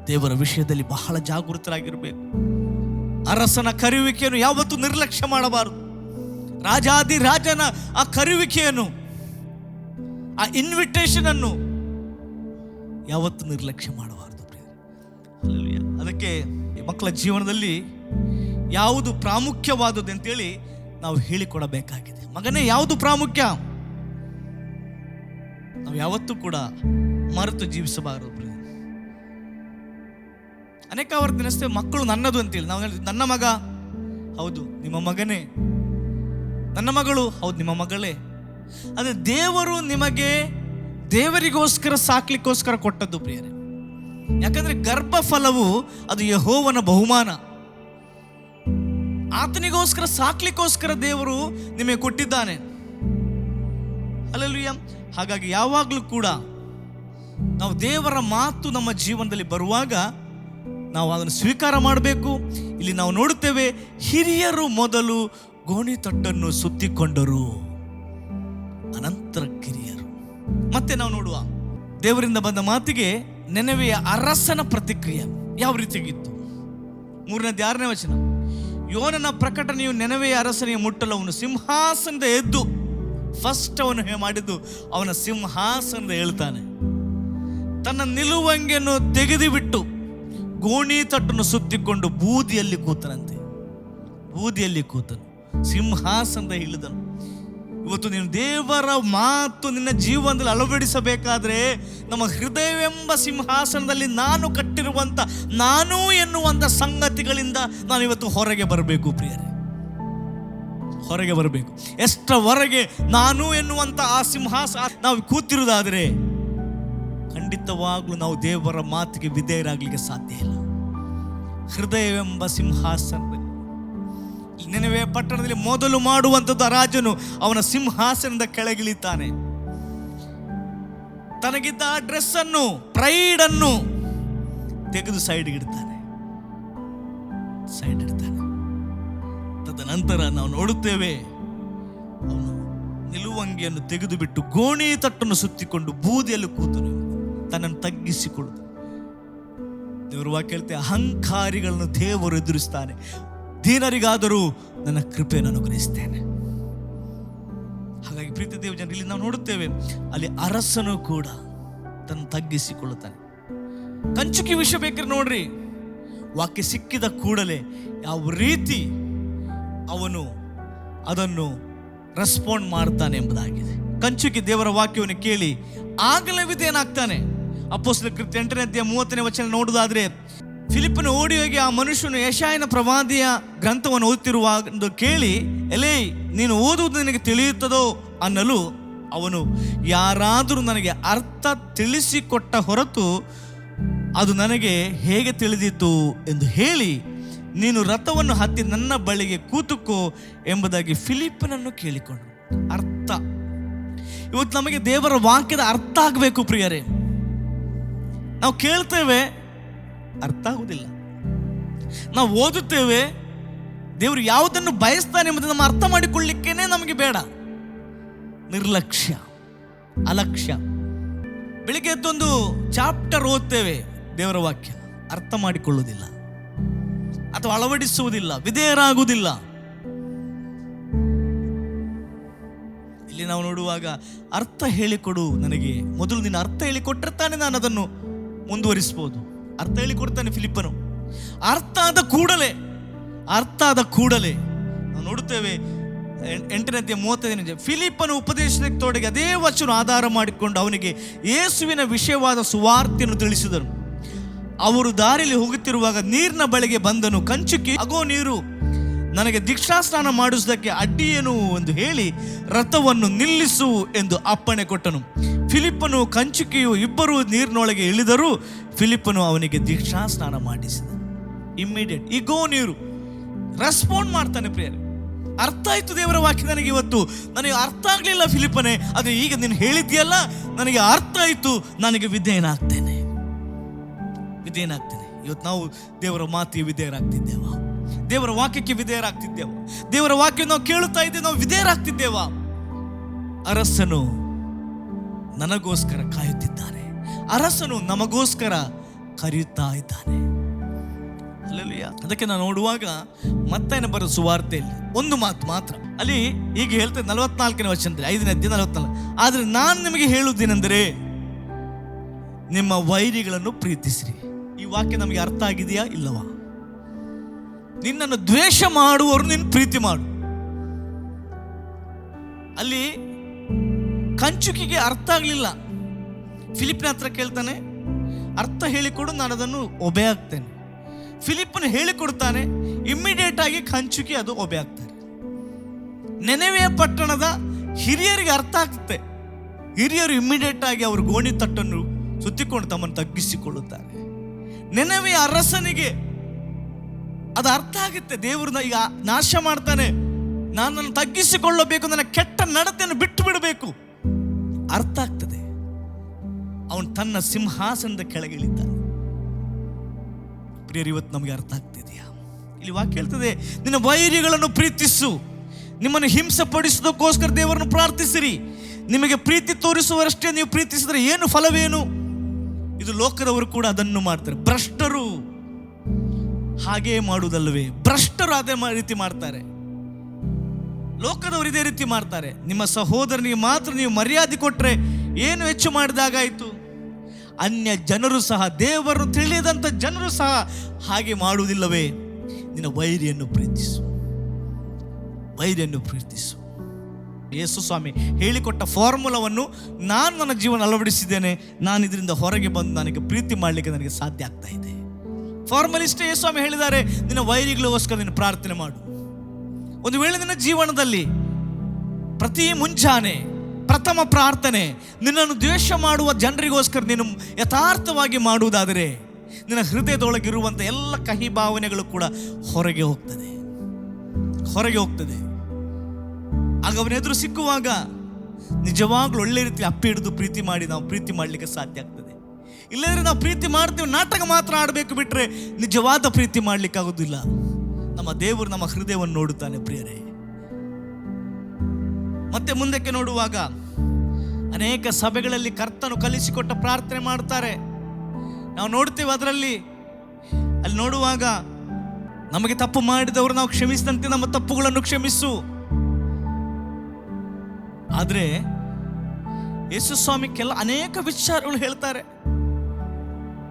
ದೇವರ ವಿಷಯದಲ್ಲಿ ಬಹಳ ಜಾಗೃತರಾಗಿರ್ಬೇಕು. ಅರಸನ ಕರೆಯುವಿಕೆಯನ್ನು ಯಾವತ್ತೂ ನಿರ್ಲಕ್ಷ್ಯ ಮಾಡಬಾರದು. ರಾಜಾದಿ ರಾಜನ ಆ ಕರೆಯುವಿಕೆಯನ್ನು, ಆ ಇನ್ವಿಟೇಷನ್ ಅನ್ನು ಯಾವತ್ತೂ ನಿರ್ಲಕ್ಷ್ಯ ಮಾಡಬಾರದು ಪ್ರಿಯರೇ. ಅದಕ್ಕೆ ಮಕ್ಕಳ ಜೀವನದಲ್ಲಿ ಯಾವುದು ಪ್ರಾಮುಖ್ಯವಾದದ್ದು ಅಂತೇಳಿ ನಾವು ಹೇಳಿಕೊಡಬೇಕಾಗಿದೆ. ಮಗನೇ ಯಾವುದು ಪ್ರಾಮುಖ್ಯ, ನಾವು ಯಾವತ್ತೂ ಕೂಡ ಮರೆತು ಜೀವಿಸಬಾರದು. ಅನೇಕ ಅವತ್ತು ನೆನೆಸ್ತೇವೆ ಮಕ್ಕಳು ನನ್ನದು ಅಂತೇಳಿ. ನಾವು ನನ್ನ ಮಗ, ಹೌದು ನಿಮ್ಮ ಮಗನೇ. ನನ್ನ ಮಗಳು, ಹೌದು ನಿಮ್ಮ ಮಗಳೇ. ಅದೇ ದೇವರು ನಿಮಗೆ ದೇವರಿಗೋಸ್ಕರ ಸಾಕ್ಲಿಕ್ಕೋಸ್ಕರ ಕೊಟ್ಟದ್ದು ಪ್ರಿಯರೇ. ಯಾಕಂದ್ರೆ ಗರ್ಭ ಫಲವು ಅದು ಯೆಹೋವನ ಬಹುಮಾನ. ಆತನಿಗೋಸ್ಕರ ಸಾಕ್ಲಿಕ್ಕೋಸ್ಕರ ದೇವರು ನಿಮಗೆ ಕೊಟ್ಟಿದ್ದಾನೆ. ಹಲ್ಲೆಲೂಯಾ. ಹಾಗಾಗಿ ಯಾವಾಗಲೂ ಕೂಡ ನಾವು ದೇವರ ಮಾತು ನಮ್ಮ ಜೀವನದಲ್ಲಿ ಬರುವಾಗ ನಾವು ಅದನ್ನು ಸ್ವೀಕಾರ ಮಾಡಬೇಕು. ಇಲ್ಲಿ ನಾವು ನೋಡುತ್ತೇವೆ, ಹಿರಿಯರು ಮೊದಲು ಗೋಣಿತಟ್ಟನ್ನು ಸುತ್ತಿಕೊಂಡರು, ಅನಂತರ ಕಿರಿಯರು. ಮತ್ತೆ ನಾವು ನೋಡುವ ದೇವರಿಂದ ಬಂದ ಮಾತಿಗೆ ನೆನವೆಯ ಅರಸನ ಪ್ರತಿಕ್ರಿಯೆ ಯಾವ ರೀತಿಯಾಗಿತ್ತು. 3ನೇ 6ನೇ ವಚನ. ಯೋನನ ಪ್ರಕಟಣೆಯು ನೆನವೆಯ ಅರಸನಿಗೆ ಮುಟ್ಟಲು ಅವನು ಸಿಂಹಾಸನದ ಎದ್ದು, ಫಸ್ಟ್ ಅವನು ಮಾಡಿದ್ದು ಅವನ ಸಿಂಹಾಸನದ ಹೇಳ್ತಾನೆ, ತನ್ನ ನಿಲುವಂಗಿಯನ್ನು ತೆಗೆದುಬಿಟ್ಟು ಗೋಣಿ ತಟ್ಟನ್ನು ಸುತ್ತಿಕೊಂಡು ಬೂದಿಯಲ್ಲಿ ಕೂತನಂತೆ. ಬೂದಿಯಲ್ಲಿ ಕೂತನು, ಸಿಂಹಾಸನದ ಇಳಿದನು. ಇವತ್ತು ನೀನು ದೇವರ ಮಾತು ನಿನ್ನ ಜೀವನದಲ್ಲಿ ಅಳವಡಿಸಬೇಕಾದ್ರೆ ನಮ್ಮ ಹೃದಯವೆಂಬ ಸಿಂಹಾಸನದಲ್ಲಿ ನಾನು ಕಟ್ಟಿರುವಂಥ, ನಾನು ಎನ್ನುವಂಥ ಸಂಗತಿಗಳಿಂದ ನಾನು ಇವತ್ತು ಹೊರಗೆ ಬರಬೇಕು ಪ್ರಿಯರೇ. ಹೊರಗೆ ಬರಬೇಕು. ಎಷ್ಟರವರೆಗೆ ನಾನು ಎನ್ನುವಂಥ ಆ ಸಿಂಹಾಸನ ನಾವು ಕೂತಿರುವುದಾದರೆ ಖಂಡಿತವಾಗ್ಲೂ ನಾವು ದೇವರ ಮಾತಿಗೆ ವಿಧೇಯರಾಗಲಿಕ್ಕೆ ಸಾಧ್ಯ ಇಲ್ಲ. ಹೃದಯವೆಂಬ ಸಿಂಹಾಸನದಲ್ಲಿ ನೆನವೆ ಪಟ್ಟಣದಲ್ಲಿ ಮೊದಲು ಮಾಡುವಂಥದ್ದು, ರಾಜನು ಅವನ ಸಿಂಹಾಸನದ ಕೆಳಗಿಳಿತಾನೆ. ತನಗಿದ್ದ ಆ ಡ್ರೆಸ್ ಅನ್ನು, ಪ್ರೈಡ್ ಅನ್ನು ತೆಗೆದು ಸೈಡ್ ಇಡ್ತಾನೆ. ತದನಂತರ ನಾವು ನೋಡುತ್ತೇವೆ, ಅವನು ನಿಲುವಂಗಿಯನ್ನು ತೆಗೆದು ಬಿಟ್ಟು ಗೋಣಿ ತಟ್ಟನ್ನು ಸುತ್ತಿಕೊಂಡು ಬೂದಿಯಲ್ಲಿ ಕೂತನು, ತನ್ನನ್ನು ತಗ್ಗಿಸಿಕೊಳ್ಳುತ್ತಾನೆ. ದೇವರು ವಾಕ್ಯ ಹೇಳ್ತೆ, ಅಹಂಕಾರಿಗಳನ್ನು ದೇವರು ಎದುರಿಸ್ತಾನೆ, ದೀನರಿಗಾದರೂ ನನ್ನ ಕೃಪೆಯನ್ನು ಅನುಗ್ರಹಿಸ್ತೇನೆ. ಹಾಗಾಗಿ ಪ್ರೀತಿ ದೇವ ಜನರು, ಇಲ್ಲಿ ನಾವು ನೋಡುತ್ತೇವೆ, ಅಲ್ಲಿ ಅರಸನು ಕೂಡ ತನ್ನ ತಗ್ಗಿಸಿಕೊಳ್ಳುತ್ತಾನೆ. ಕಂಚುಕಿ ವಿಷಯ ಬೇಕಾದ್ರೆ ನೋಡ್ರಿ, ವಾಕ್ಯ ಸಿಕ್ಕಿದ ಕೂಡಲೇ ಯಾವ ರೀತಿ ಅವನು ಅದನ್ನು ರೆಸ್ಪಾಂಡ್ ಮಾಡ್ತಾನೆ ಎಂಬುದಾಗಿದೆ. ಕಂಚುಕಿ ದೇವರ ವಾಕ್ಯವನ್ನು ಕೇಳಿ ಆಗಲೇ ವಿಧೇಯನಾಗ್ತಾನೆ. ಅಪೊಸ್ತಲರ ಕೃತ್ಯ 8ನೇ ಅಧ್ಯಾಯ 30ನೇ ವಚನ ನೋಡುವುದಾದ್ರೆ, ಫಿಲಿಪ್ಪನ ಓಡಿ ಹೋಗಿ ಆ ಮನುಷ್ಯನು ಯೆಶಾಯನ ಪ್ರವಾದಿಯ ಗ್ರಂಥವನ್ನು ಓದುತ್ತಿರುವಾಗ ಕೇಳಿ, ಎಲೇ ನೀನು ಓದುವುದು ನಿನಗೆ ತಿಳಿಯುತ್ತದೋ ಅನ್ನಲು ಅವನು, ಯಾರಾದರೂ ನನಗೆ ಅರ್ಥ ತಿಳಿಸಿಕೊಟ್ಟ ಹೊರತು ಅದು ನನಗೆ ಹೇಗೆ ತಿಳಿದಿತ್ತು ಎಂದು ಹೇಳಿ, ನೀನು ರಥವನ್ನು ಹತ್ತಿ ನನ್ನ ಬಳಿಗೆ ಕೂತುಕೋ ಎಂಬುದಾಗಿ ಫಿಲಿಪ್ಪನನ್ನು ಕೇಳಿಕೊಂಡು. ಅರ್ಥ, ಇವತ್ತು ನಮಗೆ ದೇವರ ವಾಕ್ಯದ ಅರ್ಥ ಆಗಬೇಕು ಪ್ರಿಯರೇ. ನಾವು ಕೇಳ್ತೇವೆ, ಅರ್ಥ ಆಗುವುದಿಲ್ಲ. ನಾವು ಓದುತ್ತೇವೆ, ದೇವರು ಯಾವುದನ್ನು ಬಯಸ್ತಾನೆ ಎಂಬುದನ್ನು ನಮ್ಮ ಅರ್ಥ ಮಾಡಿಕೊಳ್ಳಿಕ್ಕೇನೆ ನಮಗೆ ಬೇಡ. ನಿರ್ಲಕ್ಷ್ಯ, ಅಲಕ್ಷ್ಯ. ಬೆಳಿಗ್ಗೆ ಎದ್ದೊಂದು ಚಾಪ್ಟರ್ ಓದ್ತೇವೆ, ದೇವರ ವಾಕ್ಯ ಅರ್ಥ ಮಾಡಿಕೊಳ್ಳುವುದಿಲ್ಲ ಅಥವಾ ಅಳವಡಿಸುವುದಿಲ್ಲ, ವಿಧೇಯರಾಗುವುದಿಲ್ಲ. ಇಲ್ಲಿ ನಾವು ನೋಡುವಾಗ ಅರ್ಥ ಹೇಳಿಕೊಡು ನನಗೆ. ಮೊದಲು ನಿನ್ನ ಅರ್ಥ ಹೇಳಿಕೊಟ್ಟರೆ ತಾನೇ ನಾನು ಅದನ್ನು ಮುಂದುವರಿಸ್ಬೋದು. ಅರ್ಥ ಹೇಳಿಕೊಡ್ತಾನೆ ಫಿಲಿಪ್ಪನು. ಅರ್ಥ ಆದ ಕೂಡಲೇ ನಾವು ನೋಡುತ್ತೇವೆ 8ನೇ ಅಧ್ಯಾಯ 35 ಫಿಲಿಪ್ಪನು ಉಪದೇಶಕ್ಕೆ ತೊಡಗಿ ಅದೇ ವಚನ ಆಧಾರ ಮಾಡಿಕೊಂಡು ಅವನಿಗೆ ಯೇಸುವಿನ ವಿಷಯವಾದ ಸುವಾರ್ತೆಯನ್ನು ತಿಳಿಸಿದರು. ಅವರು ದಾರಿಯಲ್ಲಿ ಹೋಗುತ್ತಿರುವಾಗ ನೀರಿನ ಬಳಿಗೆ ಬಂದನು. ಕಂಚುಕಿ, ಅಗೋ ನೀರು, ನನಗೆ ದೀಕ್ಷಾಸ್ನಾನ ಮಾಡಿಸುವುದಕ್ಕೆ ಅಡ್ಡಿಯೇನು ಎಂದು ಹೇಳಿ ರಥವನ್ನು ನಿಲ್ಲಿಸು ಎಂದು ಅಪ್ಪಣೆ ಕೊಟ್ಟನು. ಫಿಲಿಪ್ಪನು ಕಂಚುಕಿಯು ಇಬ್ಬರು ನೀರಿನೊಳಗೆ ಇಳಿದರೂ ಫಿಲಿಪ್ಪನು ಅವನಿಗೆ ದೀಕ್ಷಾ ಸ್ನಾನ ಮಾಡಿಸಿದ. ಇಮ್ಮಿಡಿಯೇಟ್ ಈಗೋ ನೀರು ರೆಸ್ಪಾಂಡ್ ಮಾಡ್ತಾನೆ ಪ್ರಿಯರೇ. ಅರ್ಥ ಆಯ್ತು ದೇವರ ವಾಕ್ಯ ನನಗೆ ಇವತ್ತು. ನನಗೆ ಅರ್ಥ ಆಗಲಿಲ್ಲ ಫಿಲಿಪ್ಪನೇ, ಅದು ಈಗ ನೀನು ಹೇಳಿದ್ಯಲ್ಲ ನನಗೆ ಅರ್ಥ ಆಯಿತು, ನನಗೆ ವಿಧೇಯನಾಗ್ತೇನೆ. ಇವತ್ತು ನಾವು ದೇವರ ಮಾತಿಗೆ ವಿಧೇಯರಾಗ್ತಿದ್ದೇವ? ದೇವರ ವಾಕ್ಯಕ್ಕೆ ವಿಧೇಯರಾಗ್ತಿದ್ದೇವ? ದೇವರ ವಾಕ್ಯ ನಾವು ಕೇಳುತ್ತಾ ಇದ್ದೇವೆ, ನಾವು ವಿಧೇಯರಾಗ್ತಿದ್ದೇವ? ಅರಸನು ನನಗೋಸ್ಕರ ಕಾಯುತ್ತಿದ್ದಾನೆ, ಅರಸನು ನಮಗೋಸ್ಕರ ಕರೆಯುತ್ತಾ ಇದ್ದಾನೆ. ಹಲ್ಲೆಲೂಯಾ. ಅದಕ್ಕೆ ನಾನು ನೋಡುವಾಗ ಮತ್ತಾಯನ ಬರೋ ಸುವಾರ್ತೆಯಲ್ಲಿ ಒಂದು ಮಾತು ಮಾತ್ರ ಅಲ್ಲಿ ಹೀಗೆ ಹೇಳ್ತೇನೆ, 44ನೇ ವಚನದಲ್ಲಿ 5ನೇ ಅಧ್ಯಾಯ 44. ಆದರೆ ನಾನು ನಿಮಗೆ ಹೇಳುವುದೇನೆಂದರೆ ನಿಮ್ಮ ವೈರಿಗಳನ್ನು ಪ್ರೀತಿಸಿರಿ. ಈ ವಾಕ್ಯ ನಮಗೆ ಅರ್ಥ ಆಗಿದೆಯಾ ಇಲ್ಲವಾ? ನಿನ್ನನ್ನು ದ್ವೇಷ ಮಾಡುವವರು ನಿನ್ನ ಪ್ರೀತಿ ಮಾಡು. ಅಲ್ಲಿ ಕಂಚುಕಿಗೆ ಅರ್ಥ ಆಗಲಿಲ್ಲ. ಫಿಲಿಪ್ನ ಹತ್ರ ಕೇಳ್ತಾನೆ, ಅರ್ಥ ಹೇಳಿಕೊಡು, ನಾನು ಅದನ್ನು ಒಬೆ ಆಗ್ತೇನೆ. ಫಿಲಿಪ್ಪನು ಹೇಳಿಕೊಡ್ತಾನೆ, ಇಮ್ಮಿಡಿಯೇಟ್ ಆಗಿ ಕಂಚುಕಿ ಅದು ಒಬೆ ಆಗ್ತಾರೆ. ನೆನೆವೆಯ ಪಟ್ಟಣದ ಹಿರಿಯರಿಗೆ ಅರ್ಥ ಆಗ್ತದೆ. ಹಿರಿಯರು ಇಮ್ಮಿಡಿಯೇಟ್ ಆಗಿ ಅವರು ಗೋಣಿ ತಟ್ಟನ್ನು ಸುತ್ತಿಕೊಂಡು ತಮ್ಮನ್ನು ತಗ್ಗಿಸಿಕೊಳ್ಳುತ್ತಾರೆ. ನೆನೆವೆಯ ಅರಸನಿಗೆ ಅದು ಅರ್ಥ ಆಗುತ್ತೆ, ದೇವರನ್ನ ಈಗ ನಾಶ ಮಾಡ್ತಾನೆ, ನನ್ನನ್ನು ತಗ್ಗಿಸಿಕೊಳ್ಳಬೇಕು, ನನ್ನ ಕೆಟ್ಟ ನಡತೆಯನ್ನು ಬಿಟ್ಟು ಬಿಡಬೇಕು. ಅರ್ಥ ಆಗ್ತದೆ. ಅವನು ತನ್ನ ಸಿಂಹಾಸನದ ಕೆಳಗಿಳಿತಾನೆ. ಪ್ರಿಯರು, ಇವತ್ತು ನಮಗೆ ಅರ್ಥ ಆಗ್ತಿದೆಯಾ? ಇಲ್ಲಿ ವಾಕ್ಯ ಹೇಳ್ತದೆ, ನಿನ್ನ ವೈರಿಗಳನ್ನು ಪ್ರೀತಿಸು, ನಿಮ್ಮನ್ನು ಹಿಂಸೆ ಪಡಿಸೋದಕ್ಕೋಸ್ಕರ ದೇವರನ್ನು ಪ್ರಾರ್ಥಿಸಿರಿ. ನಿಮಗೆ ಪ್ರೀತಿ ತೋರಿಸುವರಷ್ಟೇ ನೀವು ಪ್ರೀತಿಸಿದರೆ ಏನು ಫಲವೇನು? ಇದು ಲೋಕದವರು ಕೂಡ ಅದನ್ನು ಮಾಡ್ತಾರೆ. ಭ್ರಷ್ಟರು ಹಾಗೇ ಮಾಡುವುದಲ್ಲವೇ? ಭ್ರಷ್ಟರು ಅದೇ ರೀತಿ ಮಾಡ್ತಾರೆ. ಲೋಕದವರು ಇದೇ ರೀತಿ ಮಾಡ್ತಾರೆ. ನಿಮ್ಮ ಸಹೋದರನಿಗೆ ಮಾತ್ರ ನೀವು ಮರ್ಯಾದೆ ಕೊಟ್ಟರೆ ಏನು ಹೆಚ್ಚು ಮಾಡಿದಾಗಾಯಿತು? ಅನ್ಯ ಜನರು ಸಹ, ದೇವರನ್ನು ತಿಳಿಯದಂಥ ಜನರು ಸಹ ಹಾಗೆ ಮಾಡುವುದಿಲ್ಲವೇ? ನಿನ್ನ ವೈರಿಯನ್ನು ಪ್ರೀತಿಸು, ವೈರಿಯನ್ನು ಪ್ರೀತಿಸು. ಯೇಸು ಸ್ವಾಮಿ ಹೇಳಿಕೊಟ್ಟ ಫಾರ್ಮುಲಾವನ್ನು ನಾನು ನನ್ನ ಜೀವನ ಅಳವಡಿಸಿದ್ದೇನೆ. ನಾನು ಇದರಿಂದ ಹೊರಗೆ ಬಂದು ನನಗೆ ಪ್ರೀತಿ ಮಾಡಲಿಕ್ಕೆ ನನಗೆ ಸಾಧ್ಯ ಆಗ್ತಾ ಇದೆ. ಫಾರ್ಮಲಿಸ್ಟೇ ಯೇಸು ಸ್ವಾಮಿ ಹೇಳಿದ್ದಾರೆ, ನಿನ್ನ ವೈರಿಗಳಿಗೋಸ್ಕರ ನೀನು ಪ್ರಾರ್ಥನೆ ಮಾಡು. ಒಂದು ವೇಳೆ ನಿನ್ನ ಜೀವನದಲ್ಲಿ ಪ್ರತಿ ಮುಂಜಾನೆ ಪ್ರಥಮ ಪ್ರಾರ್ಥನೆ ನಿನ್ನನ್ನು ದ್ವೇಷ ಮಾಡುವ ಜನರಿಗೋಸ್ಕರ ನೀನು ಯಥಾರ್ಥವಾಗಿ ಮಾಡುವುದಾದರೆ ನಿನ್ನ ಹೃದಯದೊಳಗಿರುವಂಥ ಎಲ್ಲ ಕಹಿ ಭಾವನೆಗಳು ಕೂಡ ಹೊರಗೆ ಹೋಗ್ತದೆ. ಆಗ ಅವನ ಎದುರು ಸಿಕ್ಕುವಾಗ ನಿಜವಾಗ್ಲೂ ಒಳ್ಳೆ ರೀತಿ ಅಪ್ಪಿ ಹಿಡಿದು ಪ್ರೀತಿ ಮಾಡಿ ನಾವು ಪ್ರೀತಿ ಮಾಡಲಿಕ್ಕೆ ಸಾಧ್ಯ ಆಗ್ತದೆ. ಇಲ್ಲಂದ್ರೆ ನಾವು ಪ್ರೀತಿ ಮಾಡ್ತೀವಿ, ನಾಟಕ ಮಾತ್ರ ಆಡಬೇಕು, ಬಿಟ್ಟರೆ ನಿಜವಾದ ಪ್ರೀತಿ ಮಾಡಲಿಕ್ಕೆ ಆಗೋದಿಲ್ಲ. ನಮ್ಮ ದೇವರು ನಮ್ಮ ಹೃದಯವನ್ನು ನೋಡುತ್ತಾನೆ ಪ್ರಿಯರೇ. ಮತ್ತೆ ಮುಂದಕ್ಕೆ ನೋಡುವಾಗ ಅನೇಕ ಸಭೆಗಳಲ್ಲಿ ಕರ್ತನು ಕಲಿಸಿಕೊಟ್ಟ ಪ್ರಾರ್ಥನೆ ಮಾಡ್ತಾರೆ, ನಾವು ನೋಡ್ತೇವೆ. ಅಲ್ಲಿ ನೋಡುವಾಗ ನಮಗೆ ತಪ್ಪು ಮಾಡಿದವರು ನಾವು ಕ್ಷಮಿಸಿದಂತೆ ನಮ್ಮ ತಪ್ಪುಗಳನ್ನು ಕ್ಷಮಿಸು. ಆದರೆ ಯೇಸು ಸ್ವಾಮಿ ಅನೇಕ ವಿಚಾರಗಳು ಹೇಳ್ತಾರೆ.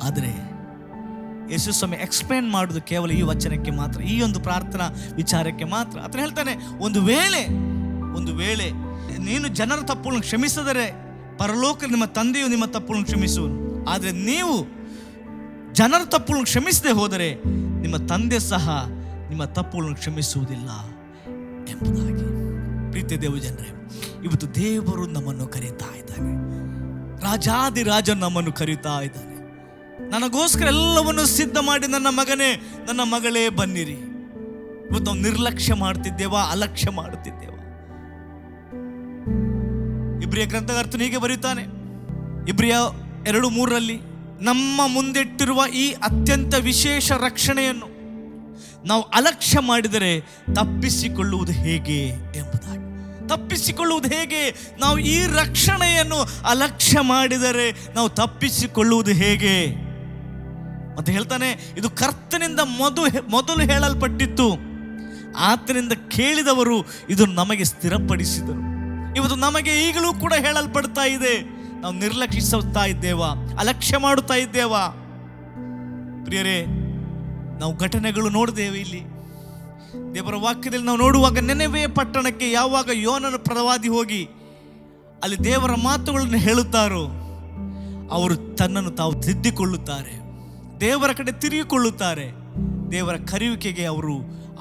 ಆದರೆ ಯೇಸು ಸ್ವಾಮಿ ಎಕ್ಸ್ಪ್ಲೇನ್ ಮಾಡೋದು ಕೇವಲ ಈ ವಚನಕ್ಕೆ ಮಾತ್ರ, ಈ ಒಂದು ಪ್ರಾರ್ಥನಾ ವಿಚಾರಕ್ಕೆ ಮಾತ್ರ. ಆತನು ಹೇಳ್ತಾನೆ, ಒಂದು ವೇಳೆ ನೀನು ಜನರ ತಪ್ಪುಗಳನ್ನು ಕ್ಷಮಿಸಿದರೆ ಪರಲೋಕ ನಿಮ್ಮ ತಂದೆಯು ನಿಮ್ಮ ತಪ್ಪುಗಳನ್ನು ಕ್ಷಮಿಸುವನು. ಆದರೆ ನೀವು ಜನರ ತಪ್ಪುಗಳನ್ನು ಕ್ಷಮಿಸದೆ ಹೋದರೆ ನಿಮ್ಮ ತಂದೆ ಸಹ ನಿಮ್ಮ ತಪ್ಪುಗಳನ್ನು ಕ್ಷಮಿಸುವುದಿಲ್ಲ ಎಂಬುದಾಗಿ. ಪ್ರೀತಿಯ ದೇವ ಜನರೇ, ಇವತ್ತು ದೇವರು ನಮ್ಮನ್ನು ಕರೀತಾ ಇದ್ದಾನೆ. ರಾಜಾದಿರಾಜನು ನಮ್ಮನ್ನು ಕರೀತಾ ಇದ್ದಾನೆ. ನನಗೋಸ್ಕರ ಎಲ್ಲವನ್ನು ಸಿದ್ಧ ಮಾಡಿ ನನ್ನ ಮಗನೇ, ನನ್ನ ಮಗಳೇ ಬನ್ನಿರಿ. ಇವತ್ತು ನಾವು ನಿರ್ಲಕ್ಷ್ಯ ಮಾಡ್ತಿದ್ದೇವಾ, ಅಲಕ್ಷ್ಯ ಮಾಡುತ್ತಿದ್ದೇವಾ? ಇಬ್ರಿಯ ಗ್ರಂಥಕರ್ತನು ಹೀಗೆ ಬರೀತಾನೆ, ಇಬ್ರಿಯ 2:3 ನಮ್ಮ ಮುಂದಿಟ್ಟಿರುವ ಈ ಅತ್ಯಂತ ವಿಶೇಷ ರಕ್ಷಣೆಯನ್ನು ನಾವು ಅಲಕ್ಷ್ಯ ಮಾಡಿದರೆ ತಪ್ಪಿಸಿಕೊಳ್ಳುವುದು ಹೇಗೆ ಎಂಬುದಾಗಿ. ತಪ್ಪಿಸಿಕೊಳ್ಳುವುದು ಹೇಗೆ? ನಾವು ಈ ರಕ್ಷಣೆಯನ್ನು ಅಲಕ್ಷ್ಯ ಮಾಡಿದರೆ ನಾವು ತಪ್ಪಿಸಿಕೊಳ್ಳುವುದು ಹೇಗೆ? ಮತ್ತೆ ಹೇಳ್ತಾನೆ, ಇದು ಕರ್ತನಿಂದ ಮೊದಲು ಹೇಳಲ್ಪಟ್ಟಿತ್ತು, ಆತನಿಂದ ಕೇಳಿದವರು ಇದು ನಮಗೆ ಸ್ಥಿರಪಡಿಸಿದರು. ಇವತ್ತು ನಮಗೆ ಈಗಲೂ ಕೂಡ ಹೇಳಲ್ಪಡ್ತಾ ಇದೆ. ನಾವು ನಿರ್ಲಕ್ಷಿಸುತ್ತಾ ಇದ್ದೇವಾ, ಅಲಕ್ಷ್ಯ ಮಾಡುತ್ತಾ ಇದ್ದೇವಾ? ಪ್ರಿಯರೇ, ನಾವು ಘಟನೆಗಳು ನೋಡಿದ್ದೇವೆ. ಇಲ್ಲಿ ದೇವರ ವಾಕ್ಯದಲ್ಲಿ ನಾವು ನೋಡುವಾಗ ನೆನೆವೆಯ ಪಟ್ಟಣಕ್ಕೆ ಯಾವಾಗ ಯೋನನ ಪ್ರವಾದಿ ಹೋಗಿ ಅಲ್ಲಿ ದೇವರ ಮಾತುಗಳನ್ನು ಹೇಳುತ್ತಾರೋ, ಅವರು ತನ್ನನ್ನು ತಾವು ತಿದ್ದಿಕೊಳ್ಳುತ್ತಾರೆ, ದೇವರ ಕಡೆ ತಿರುಗಿಕೊಳ್ಳುತ್ತಾರೆ. ದೇವರ ಕರೆಯುವಿಕೆಗೆ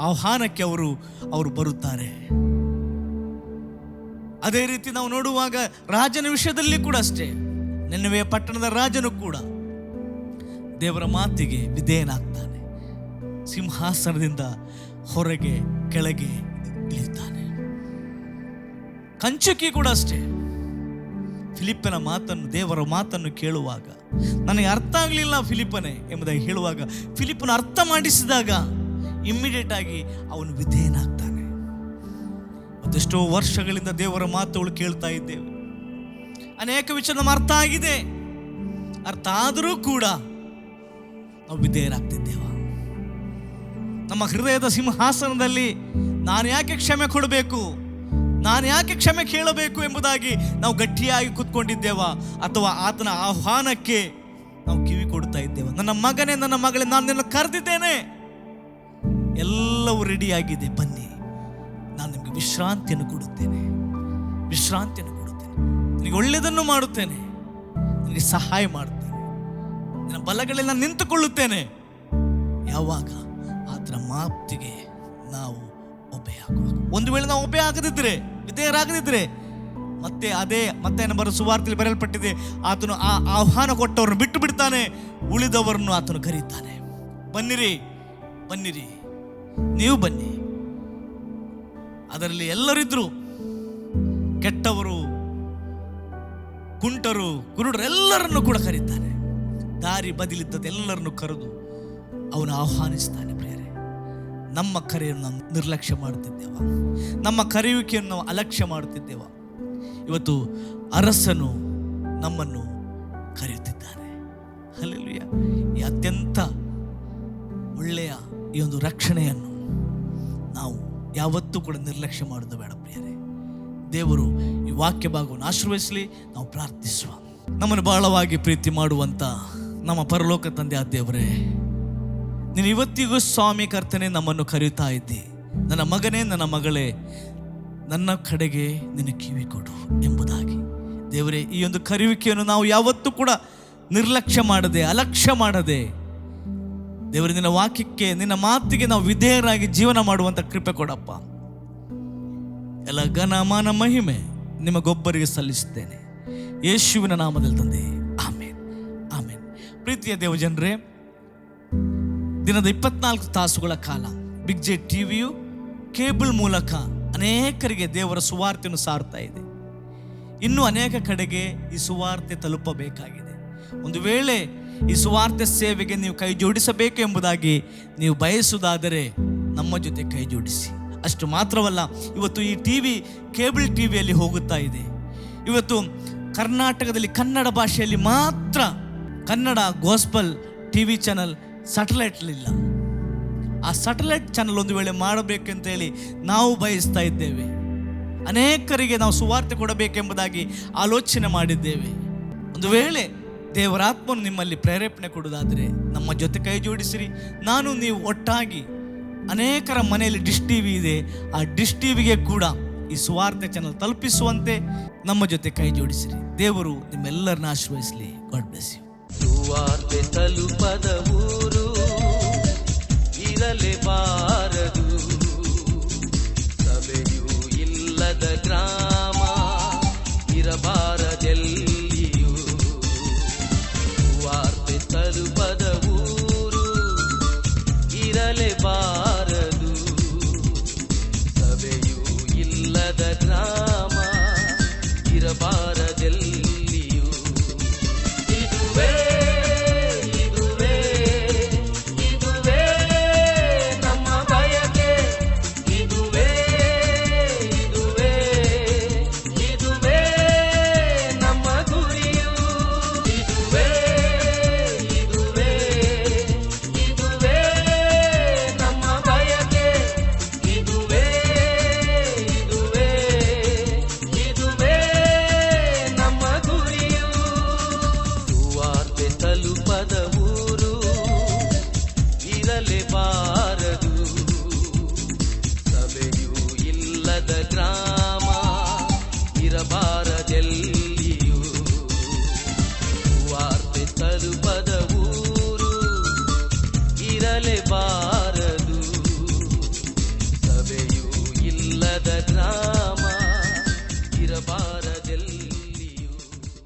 ಆಹ್ವಾನಕ್ಕೆ ಅವರು ಬರುತ್ತಾರೆ. ಅದೇ ರೀತಿ ನಾವು ನೋಡುವಾಗ ರಾಜನ ವಿಷಯದಲ್ಲಿ ಕೂಡ ಅಷ್ಟೇ. ನಿನ್ನವೆ ಪಟ್ಟಣದ ರಾಜನು ಕೂಡ ದೇವರ ಮಾತಿಗೆ ವಿಧೇಯನಾಗ್ತಾನೆ. ಸಿಂಹಾಸನದಿಂದ ಹೊರಗೆ ಕೆಳಗೆ ಇಳಿತಾನೆ. ಕಂಚುಕಿ ಕೂಡ ಅಷ್ಟೇ. ಫಿಲಿಪ್ಪನ ಮಾತನ್ನು, ದೇವರ ಮಾತನ್ನು ಕೇಳುವಾಗ ನನಗೆ ಅರ್ಥ ಆಗಲಿಲ್ಲ ಫಿಲಿಪ್ಪನೇ ಎಂಬುದಾಗಿ ಹೇಳುವಾಗ, ಫಿಲಿಪ್ಪನ ಅರ್ಥ ಮಾಡಿಸಿದಾಗ ಇಮ್ಮಿಡಿಯೇಟ್ ಆಗಿ ಅವನು ವಿಧೇಯನಾಗ್ತಾನೆ. ಅದೆಷ್ಟೋ ವರ್ಷಗಳಿಂದ ದೇವರ ಮಾತುಗಳು ಕೇಳ್ತಾ ಇದ್ದೇವೆ, ಅನೇಕ ವಿಷಯ ನಮ್ಮ ಅರ್ಥ ಆಗಿದೆ. ಅರ್ಥ ಆದರೂ ಕೂಡ ನಾವು ವಿಧೇಯರಾಗ್ತಿದ್ದೇವ? ನಮ್ಮ ಹೃದಯದ ಸಿಂಹಾಸನದಲ್ಲಿ ನಾನು ಯಾಕೆ ಕ್ಷಮೆ ಕೊಡಬೇಕು, ನಾನು ಯಾಕೆ ಕ್ಷಮೆ ಕೇಳಬೇಕು ಎಂಬುದಾಗಿ ನಾವು ಗಟ್ಟಿಯಾಗಿ ಕೂತ್ಕೊಂಡಿದ್ದೇವ? ಅಥವಾ ಆತನ ಆಹ್ವಾನಕ್ಕೆ ನಾವು ಕಿವಿ ಕೊಡ್ತಾ ಇದ್ದೇವೆ? ನನ್ನ ಮಗನೇ, ನನ್ನ ಮಗಳೇ, ನಾನು ನಿನ್ನ ಕರೆದಿದ್ದೇನೆ, ಎಲ್ಲವೂ ರೆಡಿಯಾಗಿದೆ, ಬನ್ನಿ, ನಾನು ನಿಮಗೆ ವಿಶ್ರಾಂತಿಯನ್ನು ಕೊಡುತ್ತೇನೆ, ವಿಶ್ರಾಂತಿಯನ್ನು ಕೊಡುತ್ತೇನೆ, ನಿನಗೆ ಒಳ್ಳೆಯದನ್ನು ಮಾಡುತ್ತೇನೆ, ನಿನಗೆ ಸಹಾಯ ಮಾಡುತ್ತೇನೆ, ನಿನ್ನ ಬಲಗಳಲ್ಲಿ ನಾನು ನಿಂತುಕೊಳ್ಳುತ್ತೇನೆ. ಯಾವಾಗ? ಆತನ ಮಾತಿಗೆ ನಾವು ಒಬ್ಬೆ ಆಗುವಾಗ. ಒಂದು ವೇಳೆ ನಾವು ಒಬ್ಬೆ ಆಗದಿದ್ರೆ, ವಿಧೇಯರಾಗದಿದ್ರೆ, ಮತ್ತೆ ಬರೋ ಸುವಾರ್ತೆಯಲ್ಲಿ ಬರೆಯಲ್ಪಟ್ಟಿದೆ, ಆತನು ಆ ಆಹ್ವಾನ ಕೊಟ್ಟವ್ರನ್ನು ಬಿಟ್ಟು ಬಿಡ್ತಾನೆ, ಉಳಿದವರನ್ನು ಆತನು ಕರೀತಾನೆ. ಬನ್ನಿರಿ, ಬನ್ನಿರಿ, ನೀವು ಬನ್ನಿ. ಅದರಲ್ಲಿ ಎಲ್ಲರಿದ್ರು, ಕೆಟ್ಟವರು, ಕುಂಟರು, ಕುರುಡರು ಎಲ್ಲರನ್ನು ಕೂಡ ಕರೀತಾನೆ. ದಾರಿ ಬದಿಲಿದ್ದದ್ದು ಎಲ್ಲರನ್ನು ಕರೆದು ಅವನು ಆಹ್ವಾನಿಸ್ತಾನೆ. ಪ್ರಿಯರೇ, ನಮ್ಮ ಕರೆಯನ್ನು ನಾವು ನಿರ್ಲಕ್ಷ್ಯ ಮಾಡುತ್ತಿದ್ದೇವ? ನಮ್ಮ ಕರೆಯುವಿಕೆಯನ್ನು ನಾವು ಅಲಕ್ಷ್ಯ ಮಾಡುತ್ತಿದ್ದೇವ? ಇವತ್ತು ಅರಸನು ನಮ್ಮನ್ನು ಕರೆಯುತ್ತಿದ್ದಾನೆ. ಹಲ್ಲೆಲೂಯಾ! ಈ ಅತ್ಯಂತ ಒಳ್ಳೆಯ ಈ ಒಂದು ರಕ್ಷಣೆಯನ್ನು ನಾವು ಯಾವತ್ತೂ ಕೂಡ ನಿರ್ಲಕ್ಷ್ಯ ಮಾಡೋದು ಬೇಡ ಪ್ರಿಯರೇ. ದೇವರು ಈ ವಾಕ್ಯ ಭಾಗವನ್ನು ಆಶೀರ್ವದಿಸಲಿ. ನಾವು ಪ್ರಾರ್ಥಿಸುವ. ನಮ್ಮನ್ನು ಬಹಳವಾಗಿ ಪ್ರೀತಿ ಮಾಡುವಂಥ ನಮ್ಮ ಪರಲೋಕ ತಂದೆ ಆ ದೇವರೇ, ನೀನು ಇವತ್ತಿಗೂ ಸ್ವಾಮಿ ಕರ್ತನೆ ನಮ್ಮನ್ನು ಕರೆಯುತ್ತಾ ಇದ್ದಿ. ನನ್ನ ಮಗನೇ, ನನ್ನ ಮಗಳೇ, ನನ್ನ ಕಡೆಗೆ ನಿನ್ನ ಕಿವಿ ಕೊಡು ಎಂಬುದಾಗಿ. ದೇವರೇ, ಈ ಒಂದು ಕರೆಯುವಿಕೆಯನ್ನು ನಾವು ಯಾವತ್ತೂ ಕೂಡ ನಿರ್ಲಕ್ಷ್ಯ ಮಾಡದೆ, ಅಲಕ್ಷ್ಯ ಮಾಡದೆ, ದೇವರೇ, ನಿನ್ನ ವಾಕ್ಯಕ್ಕೆ, ನಿನ್ನ ಮಾತಿಗೆ ನಾವು ವಿಧೇಯರಾಗಿ ಜೀವನ ಮಾಡುವಂಥ ಕೃಪೆ ಕೊಡಪ್ಪ. ಎಲ್ಲ ಘನ ಮಾನ ಮಹಿಮೆ ನಿಮಗೊಬ್ಬರಿಗೆ ಸಲ್ಲಿಸುತ್ತೇನೆ, ಯೇಸುವಿನ ನಾಮದಲ್ಲಿ ತಂದೆ, ಆಮೇನ್, ಆಮೇನ್. ಪ್ರೀತಿಯ ದೇವಜನರೇ, ದಿನದ 24 ತಾಸುಗಳ ಕಾಲ ಬಿಗ್ ಜೆ ಟಿವಿಯು ಕೇಬಲ್ ಮೂಲಕ ಅನೇಕರಿಗೆ ದೇವರ ಸುವಾರ್ತೆಯನ್ನು ಸಾರ್ತಾ ಇದೆ. ಇನ್ನೂ ಅನೇಕ ಕಡೆಗೆ ಈ ಸುವಾರ್ತೆ ತಲುಪಬೇಕಾಗಿದೆ. ಒಂದು ವೇಳೆ ಈ ಸುವಾರ್ತೆ ಸೇವೆಗೆ ನೀವು ಕೈ ಜೋಡಿಸಬೇಕು ಎಂಬುದಾಗಿ ನೀವು ಬಯಸುವುದಾದರೆ ನಮ್ಮ ಜೊತೆ ಕೈ ಜೋಡಿಸಿ. ಅಷ್ಟು ಮಾತ್ರವಲ್ಲ, ಇವತ್ತು ಈ ಟಿವಿ ಕೇಬಲ್ ಟಿವಿಯಲ್ಲಿ ಹೋಗುತ್ತಾ ಇದೆ. ಇವತ್ತು ಕರ್ನಾಟಕದಲ್ಲಿ ಕನ್ನಡ ಭಾಷೆಯಲ್ಲಿ ಮಾತ್ರ ಕನ್ನಡ ಗೋಸ್ಪಲ್ ಟಿವಿ ಚಾನಲ್ ಸ್ಯಾಟಲೈಟ್ಲಿಲ್ಲ. ಆ ಸ್ಯಾಟಲೈಟ್ ಚಾನಲ್ ಒಂದು ವೇಳೆ ಮಾಡಬೇಕಂತೇಳಿ ನಾವು ಬಯಸ್ತಾ ಇದ್ದೇವೆ. ಅನೇಕರಿಗೆ ನಾವು ಸುವಾರ್ತೆ ಕೊಡಬೇಕೆಂಬುದಾಗಿ ಆಲೋಚನೆ ಮಾಡಿದ್ದೇವೆ. ಒಂದು ವೇಳೆ ದೇವರಾತ್ಮನು ನಿಮ್ಮಲ್ಲಿ ಪ್ರೇರೇಪಣೆ ಕೊಡುವುದಾದರೆ ನಮ್ಮ ಜೊತೆ ಕೈ ಜೋಡಿಸಿರಿ. ನಾನು ನೀವು ಒಟ್ಟಾಗಿ, ಅನೇಕರ ಮನೆಯಲ್ಲಿ ಡಿಶ್ ಟಿವಿ ಇದೆ, ಆ ಡಿಶ್ ಟಿವಿಗೆ ಕೂಡ ಈ ಸುವಾರ್ತೆ ಚಾನಲ್ ತಲುಪಿಸುವಂತೆ ನಮ್ಮ ಜೊತೆ ಕೈ ಜೋಡಿಸಿರಿ. ದೇವರು ನಿಮ್ಮೆಲ್ಲರನ್ನ ಆಶೀರ್ವದಿಸಲಿ. God bless you. ಸುವಾರ್ತೆ ತಲುಪದ ಊರು ಇರಲೇಬಾರದು, ಸಭೆಯೂ ಇಲ್ಲದ ಗ್ರಾಮ ಇರಬಾರದೆಲ್ಲಿಯೂ. ಸುವಾರ್ತೆ ತಲುಪದ ಊರು ಇರಲೇಬಾರದು, ಸಭೆಯೂ ಇಲ್ಲದ ಗ್ರಾಮ ಇರಬಾರದು.